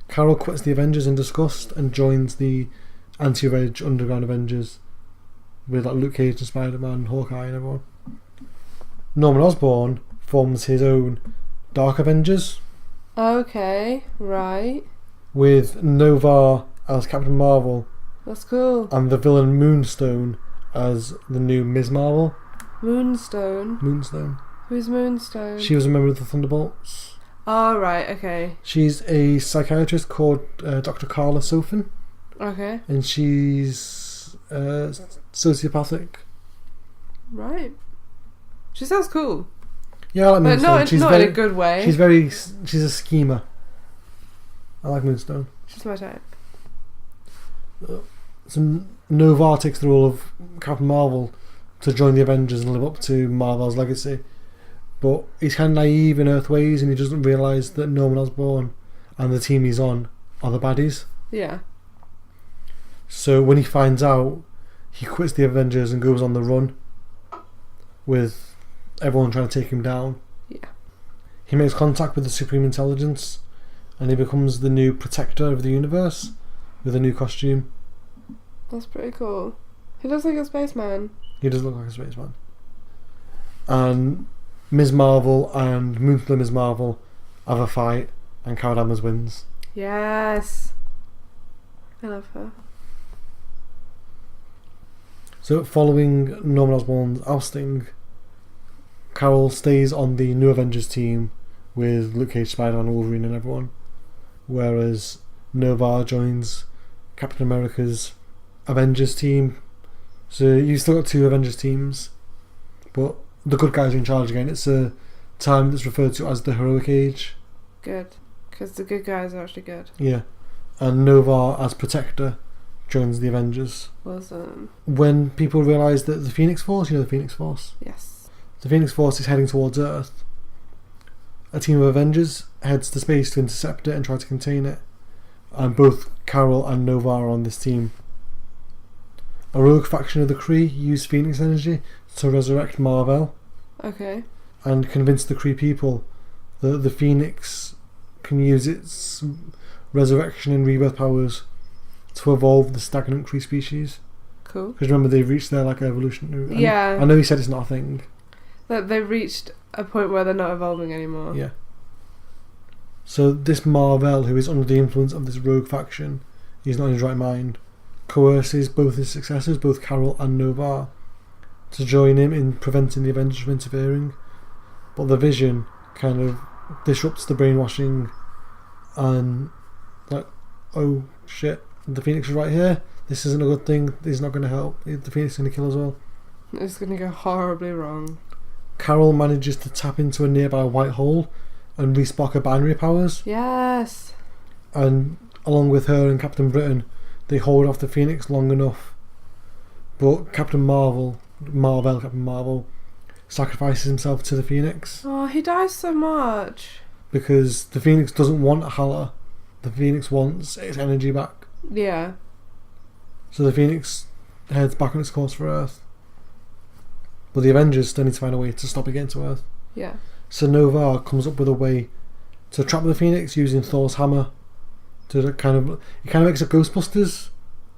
Carol quits the Avengers in disgust and joins the anti-reg underground Avengers with like Luke Cage and Spider-Man, Hawkeye and everyone. Norman Osborn forms his own Dark Avengers, Okay, right. with Nova as Captain Marvel That's cool. and the villain Moonstone as the new Ms. Marvel. Moonstone. Moonstone. Who's Moonstone? She was a member of the Thunderbolts. Oh, right, okay. She's a psychiatrist called Dr. Carla Sofin, Okay, and she's sociopathic. right. She sounds cool. Yeah, I like But Moonstone. not, she's not very, in a good way. she's a schemer. I like Moonstone. She's my type. So Nova takes the role of Captain Marvel to join the Avengers and live up to Marvel's legacy. But he's kind of naive in Earth ways, and he doesn't realise that Norman Osborn and the team he's on are the baddies. Yeah. So when he finds out, he quits the Avengers and goes on the run with everyone trying to take him down. Yeah. He makes contact with the Supreme Intelligence, and he becomes the new protector of the universe with a new costume. That's pretty cool. He looks like a spaceman. He does look like a spaceman. And Ms. Marvel and Moonstone Ms. Marvel have a fight, and Carol Danvers wins. Yes. I love her. So following Norman Osborn's ousting, Carol stays on the New Avengers team with Luke Cage, Spider-Man, Wolverine and everyone, whereas Nova joins Captain America's Avengers team. So you've still got two Avengers teams, but the good guys are in charge again. It's a time that's referred to as the Heroic Age. Good. Because the good guys are actually good. Yeah. And Nova, as Protector, joins the Avengers. Awesome. When people realise that the Phoenix Force, you know the Phoenix Force? Yes. The Phoenix Force is heading towards Earth. A team of Avengers heads to space to intercept it and try to contain it. And both Carol and Nova are on this team. A rogue faction of the Kree use Phoenix energy to resurrect Mar-Vell Okay. and convince the Kree people that the Phoenix can use its resurrection and rebirth powers to evolve the stagnant Kree species. Cool. Because remember, they've reached their evolution. Yeah. I know he said it's not a thing. That they've reached a point where they're not evolving anymore. Yeah. So this Mar-Vell, who is under the influence of this rogue faction, he's not in his right mind, coerces both his successors, both Carol and Nova, to join him in preventing the Avengers from interfering. But the Vision kind of disrupts the brainwashing and oh shit, the Phoenix is right here, this isn't a good thing, this is not going to help, the Phoenix is going to kill us all. It's going to go horribly wrong. Carol manages to tap into a nearby white hole and respark her binary powers, Yes. and along with her and Captain Britain, they hold off the Phoenix long enough. But Captain Marvel, sacrifices himself to the Phoenix Oh, he dies so much. because the Phoenix doesn't want Hala. The Phoenix wants its energy back. Yeah. So the Phoenix heads back on its course for Earth. But the Avengers still need to find a way to stop it getting to Earth. Yeah. So Nova comes up with a way to trap the Phoenix using Thor's hammer. It kind of makes a Ghostbusters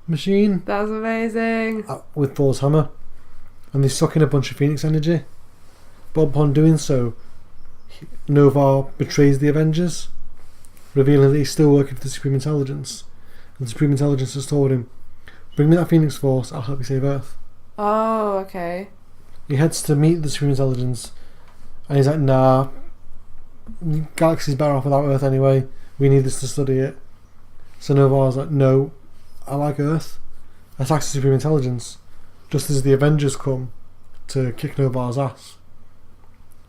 machine That's amazing. with Thor's hammer, and they suck in a bunch of Phoenix energy. But upon doing so, Nova betrays the Avengers, revealing that he's still working for the Supreme Intelligence. And the Supreme Intelligence has told him, "Bring me that Phoenix Force, I'll help you save Earth." Oh, okay. He heads to meet the Supreme Intelligence, and he's like, "Nah, Galaxy's better off without Earth anyway. We need this to study it." So Nova's like, "No, I like Earth." Attacks the Supreme Intelligence, just as the Avengers come to kick Nova's ass.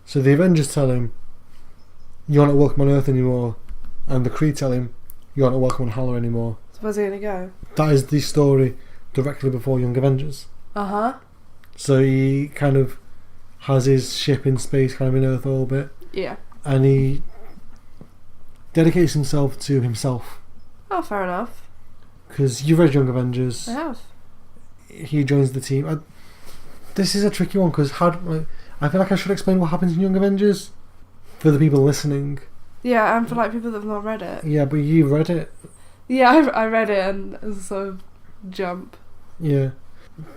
So the Avengers tell him, "You're not welcome on Earth anymore," and the Kree tell him, "You're not welcome on Hala anymore." So where's he going to go? That is the story directly before Young Avengers. Uh-huh. So he kind of has his ship in space, kind of in Earth orbit, Yeah. and he dedicates himself to himself. Oh, fair enough. Because you've read Young Avengers. I have. He joins the team. This is a tricky one because I feel like I should explain what happens in Young Avengers for the people listening. Yeah, and for people that have not read it. Yeah, but you read it. Yeah, I read it and it was a sort of jump. Yeah,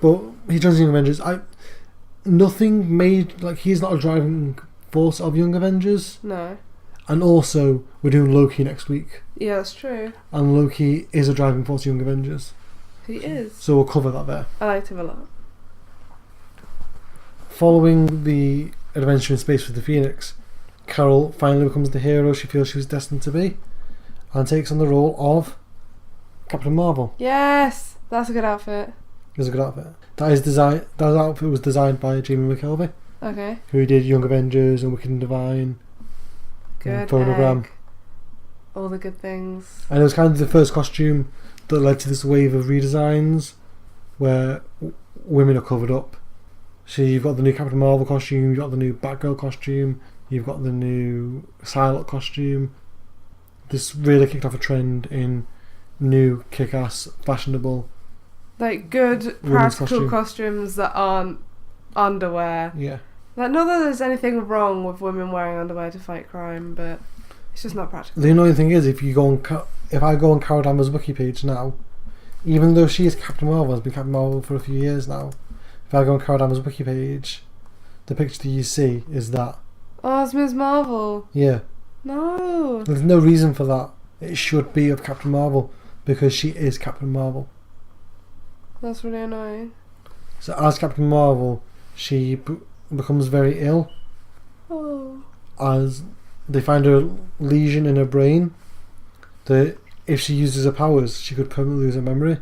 but he joins Young Avengers. Nothing made he's not a driving force of Young Avengers. No. And also, we're doing Loki next week. Yeah, that's true. And Loki is a driving force of Young Avengers. He is. So we'll cover that there. I liked him a lot. Following the adventure in space with the Phoenix, Carol finally becomes the hero she feels she was destined to be, and takes on the role of Captain Marvel. Yes, that's a good outfit. It was a good outfit. That outfit was designed by Jamie McKelvey, Okay. who did Young Avengers and Wicked and Divine, Good. and Phonogram. Egg. All the good things. And it was kind of the first costume that led to this wave of redesigns where women are covered up. So you've got the new Captain Marvel costume, you've got the new Batgirl costume, you've got the new Psylocke costume. This really kicked off a trend in new, kick-ass, fashionable. Like good Women's practical costume. costumes that aren't underwear. Yeah. Like, not that there's anything wrong with women wearing underwear to fight crime, but it's just not practical. The annoying thing is, if I go on Carol Danvers' wiki page now, even though she is Captain Marvel, has been Captain Marvel for a few years now, if I go on Carol Danvers' wiki page, the picture that you see is that. Oh, it's Ms. Marvel. Yeah. No. There's no reason for that. It should be of Captain Marvel, because she is Captain Marvel. That's really annoying. So as Captain Marvel, she becomes very ill, Oh. as they find a lesion in her brain that if she uses her powers, she could permanently lose her memory.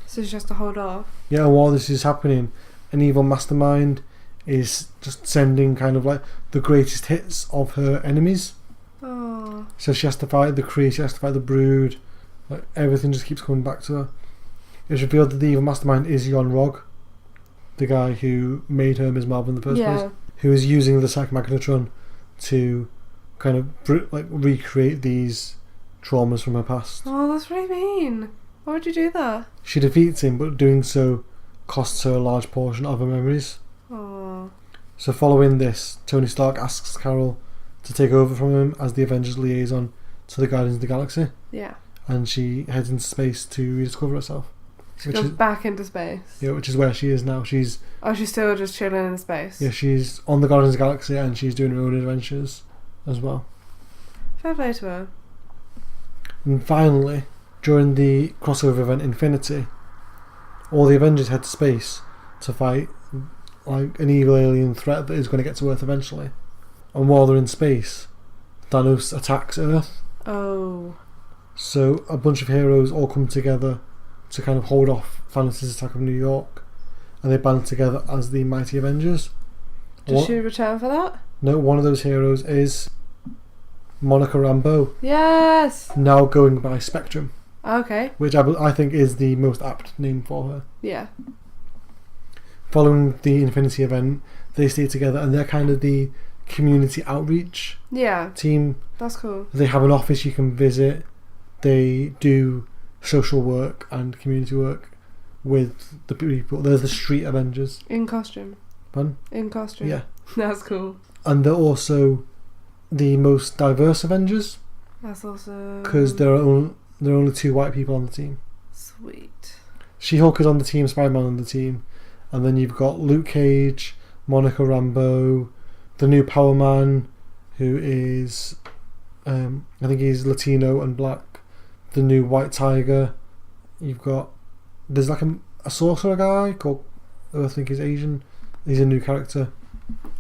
So she has to hold off. Yeah, and while this is happening, an evil mastermind is just sending kind of like the greatest hits of her enemies. Oh. So she has to fight the Kree, she has to fight the Brood, like everything just keeps coming back to her. It's revealed that the evil mastermind is Jon Rogg, the guy who made her Ms. Marvel in the first place, who is using the Psychomagnetron to kind of recreate these traumas from her past. Oh, that's really mean. Why would you do that? She defeats him, but doing so costs her a large portion of her memories. Oh. So following this, Tony Stark asks Carol to take over from him as the Avengers liaison to the Guardians of the Galaxy, Yeah. and she heads into space to rediscover herself. She goes back into space. Yeah, which is where she is now. She's still just chilling in space. Yeah, she's on the Guardians of the Galaxy and she's doing her own adventures as well. Fair play to her. And finally, during the crossover event Infinity, all the Avengers head to space to fight like an evil alien threat that is going to get to Earth eventually. And while they're in space, Thanos attacks Earth. Oh. So a bunch of heroes all come together to kind of hold off Thanos' attack of New York, and they band together as the Mighty Avengers. Does she return for that? No, one of those heroes is Monica Rambeau, Yes! now going by Spectrum, Okay. which I think is the most apt name for her. Yeah. Following the Infinity event, they stay together and they're kind of the community outreach Yeah. team. That's cool. They have an office you can visit. They do social work and community work with the people. They're the Street Avengers. In costume. Pardon? In costume. Yeah. That's cool. And they're also the most diverse Avengers That's awesome. because there are only 2 white people on the team. Sweet. She-Hulk is on the team, Spider-Man on the team, and then you've got Luke Cage, Monica Rambeau, the new Power Man, who is, I think he's Latino and black, the new White Tiger. There's like a sorcerer guy called, who I think is Asian. He's a new character.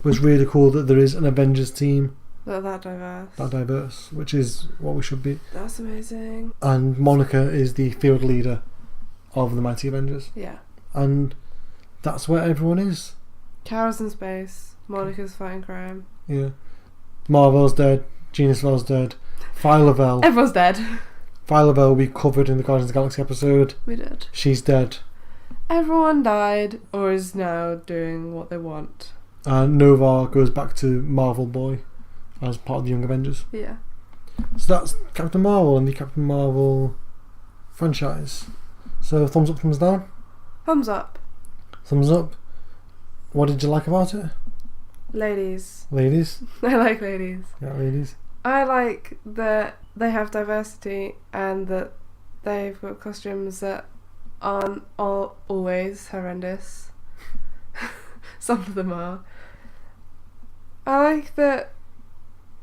But it's really cool that there is an Avengers team They're that diverse. that diverse, which is what we should be. That's amazing. And Monica is the field leader of the Mighty Avengers. Yeah. And that's where everyone is. Carol's in space. Monica's fighting crime. Yeah. Marvel's dead. Genius Vell's dead. Phyla-Vell. Everyone's dead. Phyla-Vell we covered in the Guardians of the Galaxy episode. We did. She's dead. Everyone died or is now doing what they want. And Nova goes back to Marvel Boy as part of the Young Avengers. Yeah. So that's Captain Marvel and the Captain Marvel franchise. So thumbs up, thumbs down? Thumbs up. Thumbs up. What did you like about it? Ladies. Ladies? I like ladies. Yeah, ladies. I like that they have diversity and that they've got costumes that aren't always horrendous. Some of them are. I like that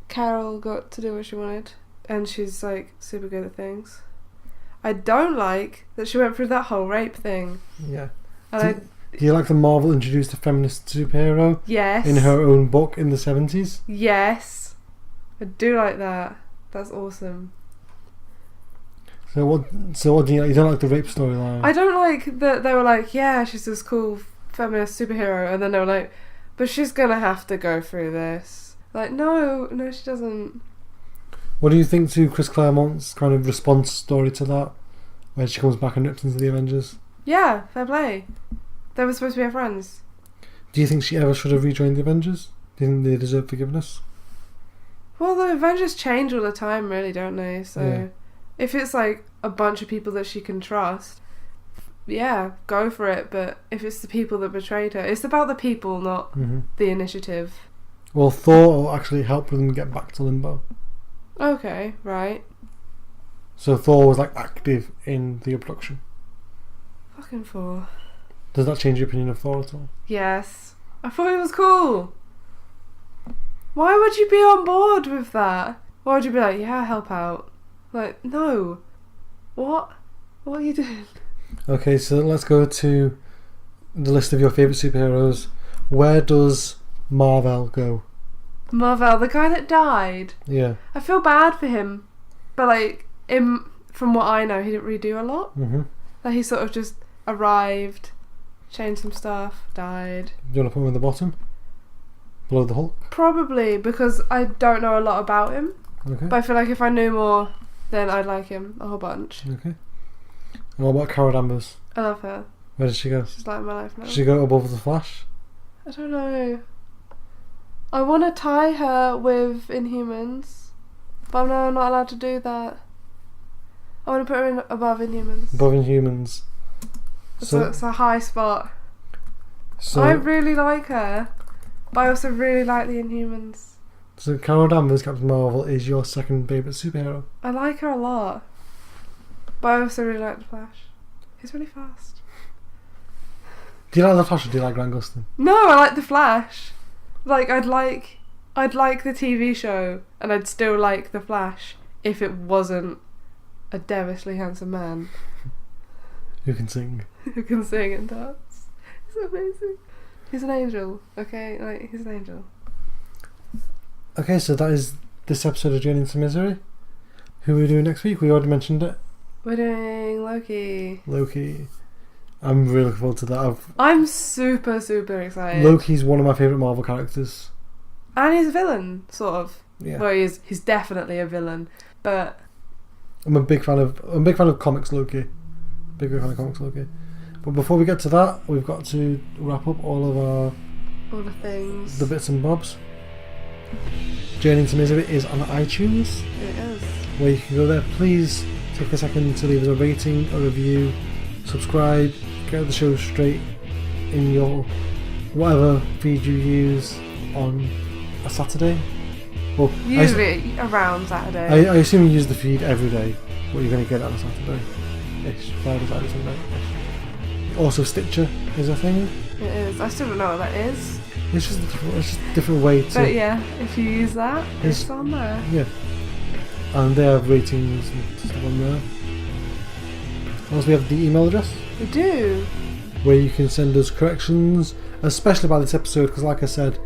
Carol got to do what she wanted, and she's like super good at things. I don't like that she went through that whole rape thing. Yeah. And Do you like the Marvel introduced a feminist superhero yes. in her own book in the 70s? Yes. I do like that. That's awesome. So what do you like? You don't like the rape storyline? I don't like that they were like, yeah, she's this cool feminist superhero, and then they were like, but she's gonna have to go through this. Like, no, she doesn't. What do you think to Chris Claremont's kind of response story to that, where she comes back and rips into the Avengers? Yeah, fair play. They were supposed to be her friends. Do you think she ever should have rejoined the Avengers? Do you think they deserve forgiveness? Well, the Avengers change all the time, really, don't they? So, Yeah. if it's like a bunch of people that she can trust, yeah, go for it. But if it's the people that betrayed her, it's about the people, not the initiative. Well, Thor will actually help them get back to Limbo. Okay, right. So Thor was like active in the abduction. Fucking Thor. Does that change your opinion of Thor at all? Yes. I thought it was cool. Why would you be on board with that? Why would you be like, yeah, help out? Like, no. What? What are you doing? Okay, so let's go to the list of your favourite superheroes. Where does Marvel go? Marvel, the guy that died. Yeah. I feel bad for him. But, like, from what I know, he didn't really do a lot. Mm-hmm. Like, he sort of just arrived, changed some stuff, died. Do you want to put him in the bottom? Below the Hulk? Probably, because I don't know a lot about him. Okay. But I feel like if I knew more, then I'd like him a whole bunch. Okay. And what about Carol Danvers? I love her. Where does she go? She's like my life now. Does she go above the Flash? I don't know. I want to tie her with Inhumans, but no, I'm not allowed to do that. I want to put her in above Inhumans. Above Inhumans. It's a high spot. So I really like her, but I also really like the Inhumans. So Carol Danvers, Captain Marvel, is your second favourite superhero? I like her a lot, but I also really like the Flash. He's really fast. Do you like the Flash or do you like Grant Gustin? No, I like the Flash. Like I'd like the TV show, and I'd still like the Flash if it wasn't a devilishly handsome man Who can sing? who can sing and dance. He's amazing. He's an angel. Okay, like he's an angel. Okay, so that is this episode of Journey into Misery. Who are we doing next week? We already mentioned it. We're doing Loki. Loki. I'm really looking forward to that. I'm super excited. Loki's one of my favourite Marvel characters. And he's a villain, sort of. Yeah. Well, he's definitely a villain, but I'm a big fan of comics Loki. Big fan of comics Loki. But before we get to that, we've got to wrap up all all the things. the bits and bobs. Journey into Misery is on iTunes, It is. where you can go there. Please take a second to leave us a rating, a review, subscribe, get the show straight in your whatever feed you use on a Saturday. Well, Usually around Saturday. I assume you use the feed every day, but you're going to get it on a Saturday-ish, Friday, Saturday, Sunday-ish. Also, Stitcher is a thing. It is. I still don't know what that is. It's just a different way to... But yeah, if you use that, it's on there. Yeah. And they have ratings and stuff on there. Also, we have the email address, We do. where you can send us corrections, especially about this episode, because like I said,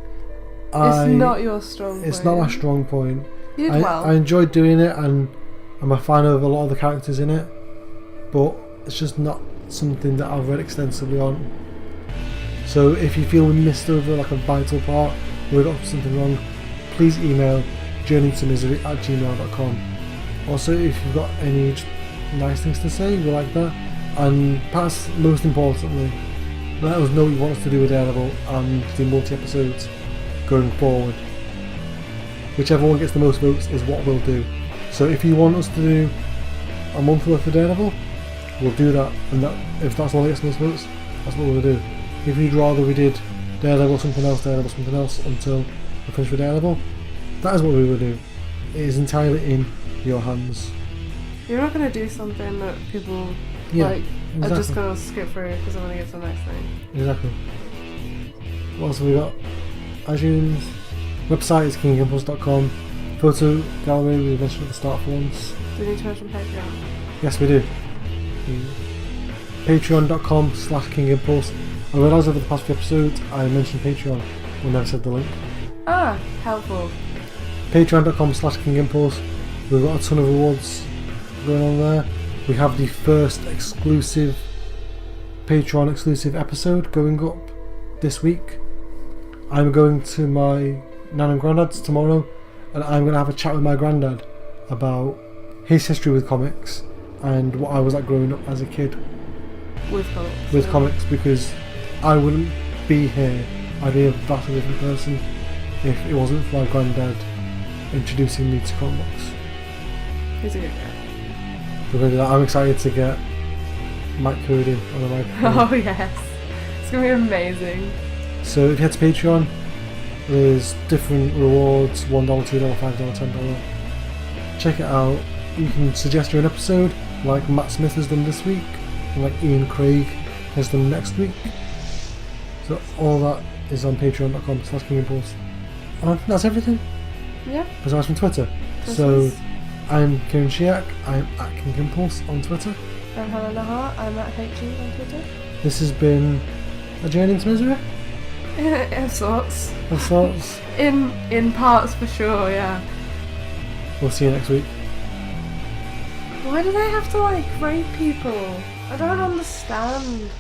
It's not your strong point. It's not my strong point. You did well. I enjoyed doing it, and I'm a fan of a lot of the characters in it, but it's just not something that I've read extensively on. So if you feel we missed over like a vital part, or we got something wrong, please email journeytomisery@gmail.com. Also, if you've got any nice things to say, we like that. And perhaps most importantly, let us know what you want us to do with Daredevil and the multi-episodes going forward. Whichever one gets the most votes is what we'll do. So if you want us to do a month worth of Daredevil, we'll do that. And if that's all that gets the most votes, that's what we'll do. If you'd rather we did Daredevil, something else until we finish with Daredevil, that is what we will do. It is entirely in your hands. You're not going to do something that people Yeah, are just going to skip through because I want to get to the next thing. Exactly. What else have we got? iTunes. Website is kingimpulse.com. photo gallery we mentioned at the start for once. Do we need to mention Patreon? Yes, we do. Patreon.com/KingImpulse. I realised over the past few episodes I mentioned Patreon, but never said the link. Ah, helpful. Patreon.com/KingImpulse. We've got a ton of rewards going on there. We have the first exclusive Patreon exclusive episode going up this week. I'm going to my nan and granddad's tomorrow, and I'm going to have a chat with my granddad about his history with comics and what I was like growing up as a kid With comics, because I wouldn't be here. I'd be a vastly different person if it wasn't for my granddad introducing me to comics. He's a good guy. We're going to do that. I'm excited to get Mike Cody on the microphone. Oh yes. It's going to be amazing. So if you head to Patreon, there's different rewards, $1, $2, $5, $10. Check it out. You can suggest your own episode, like Matt Smith has done this week, and like Ian Craig has done next week. So all that is on patreon.com/KingImpulse. And I think that's everything. Yeah. Besides from Twitter. So I'm Kieran Shiak, I'm at KingImpulse on Twitter. I'm Helena Hart, I'm at HG on Twitter. This has been a journey into misery Of sorts. of sorts. In parts for sure, yeah. We'll see you next week. Why do they have to like rape people? I don't understand.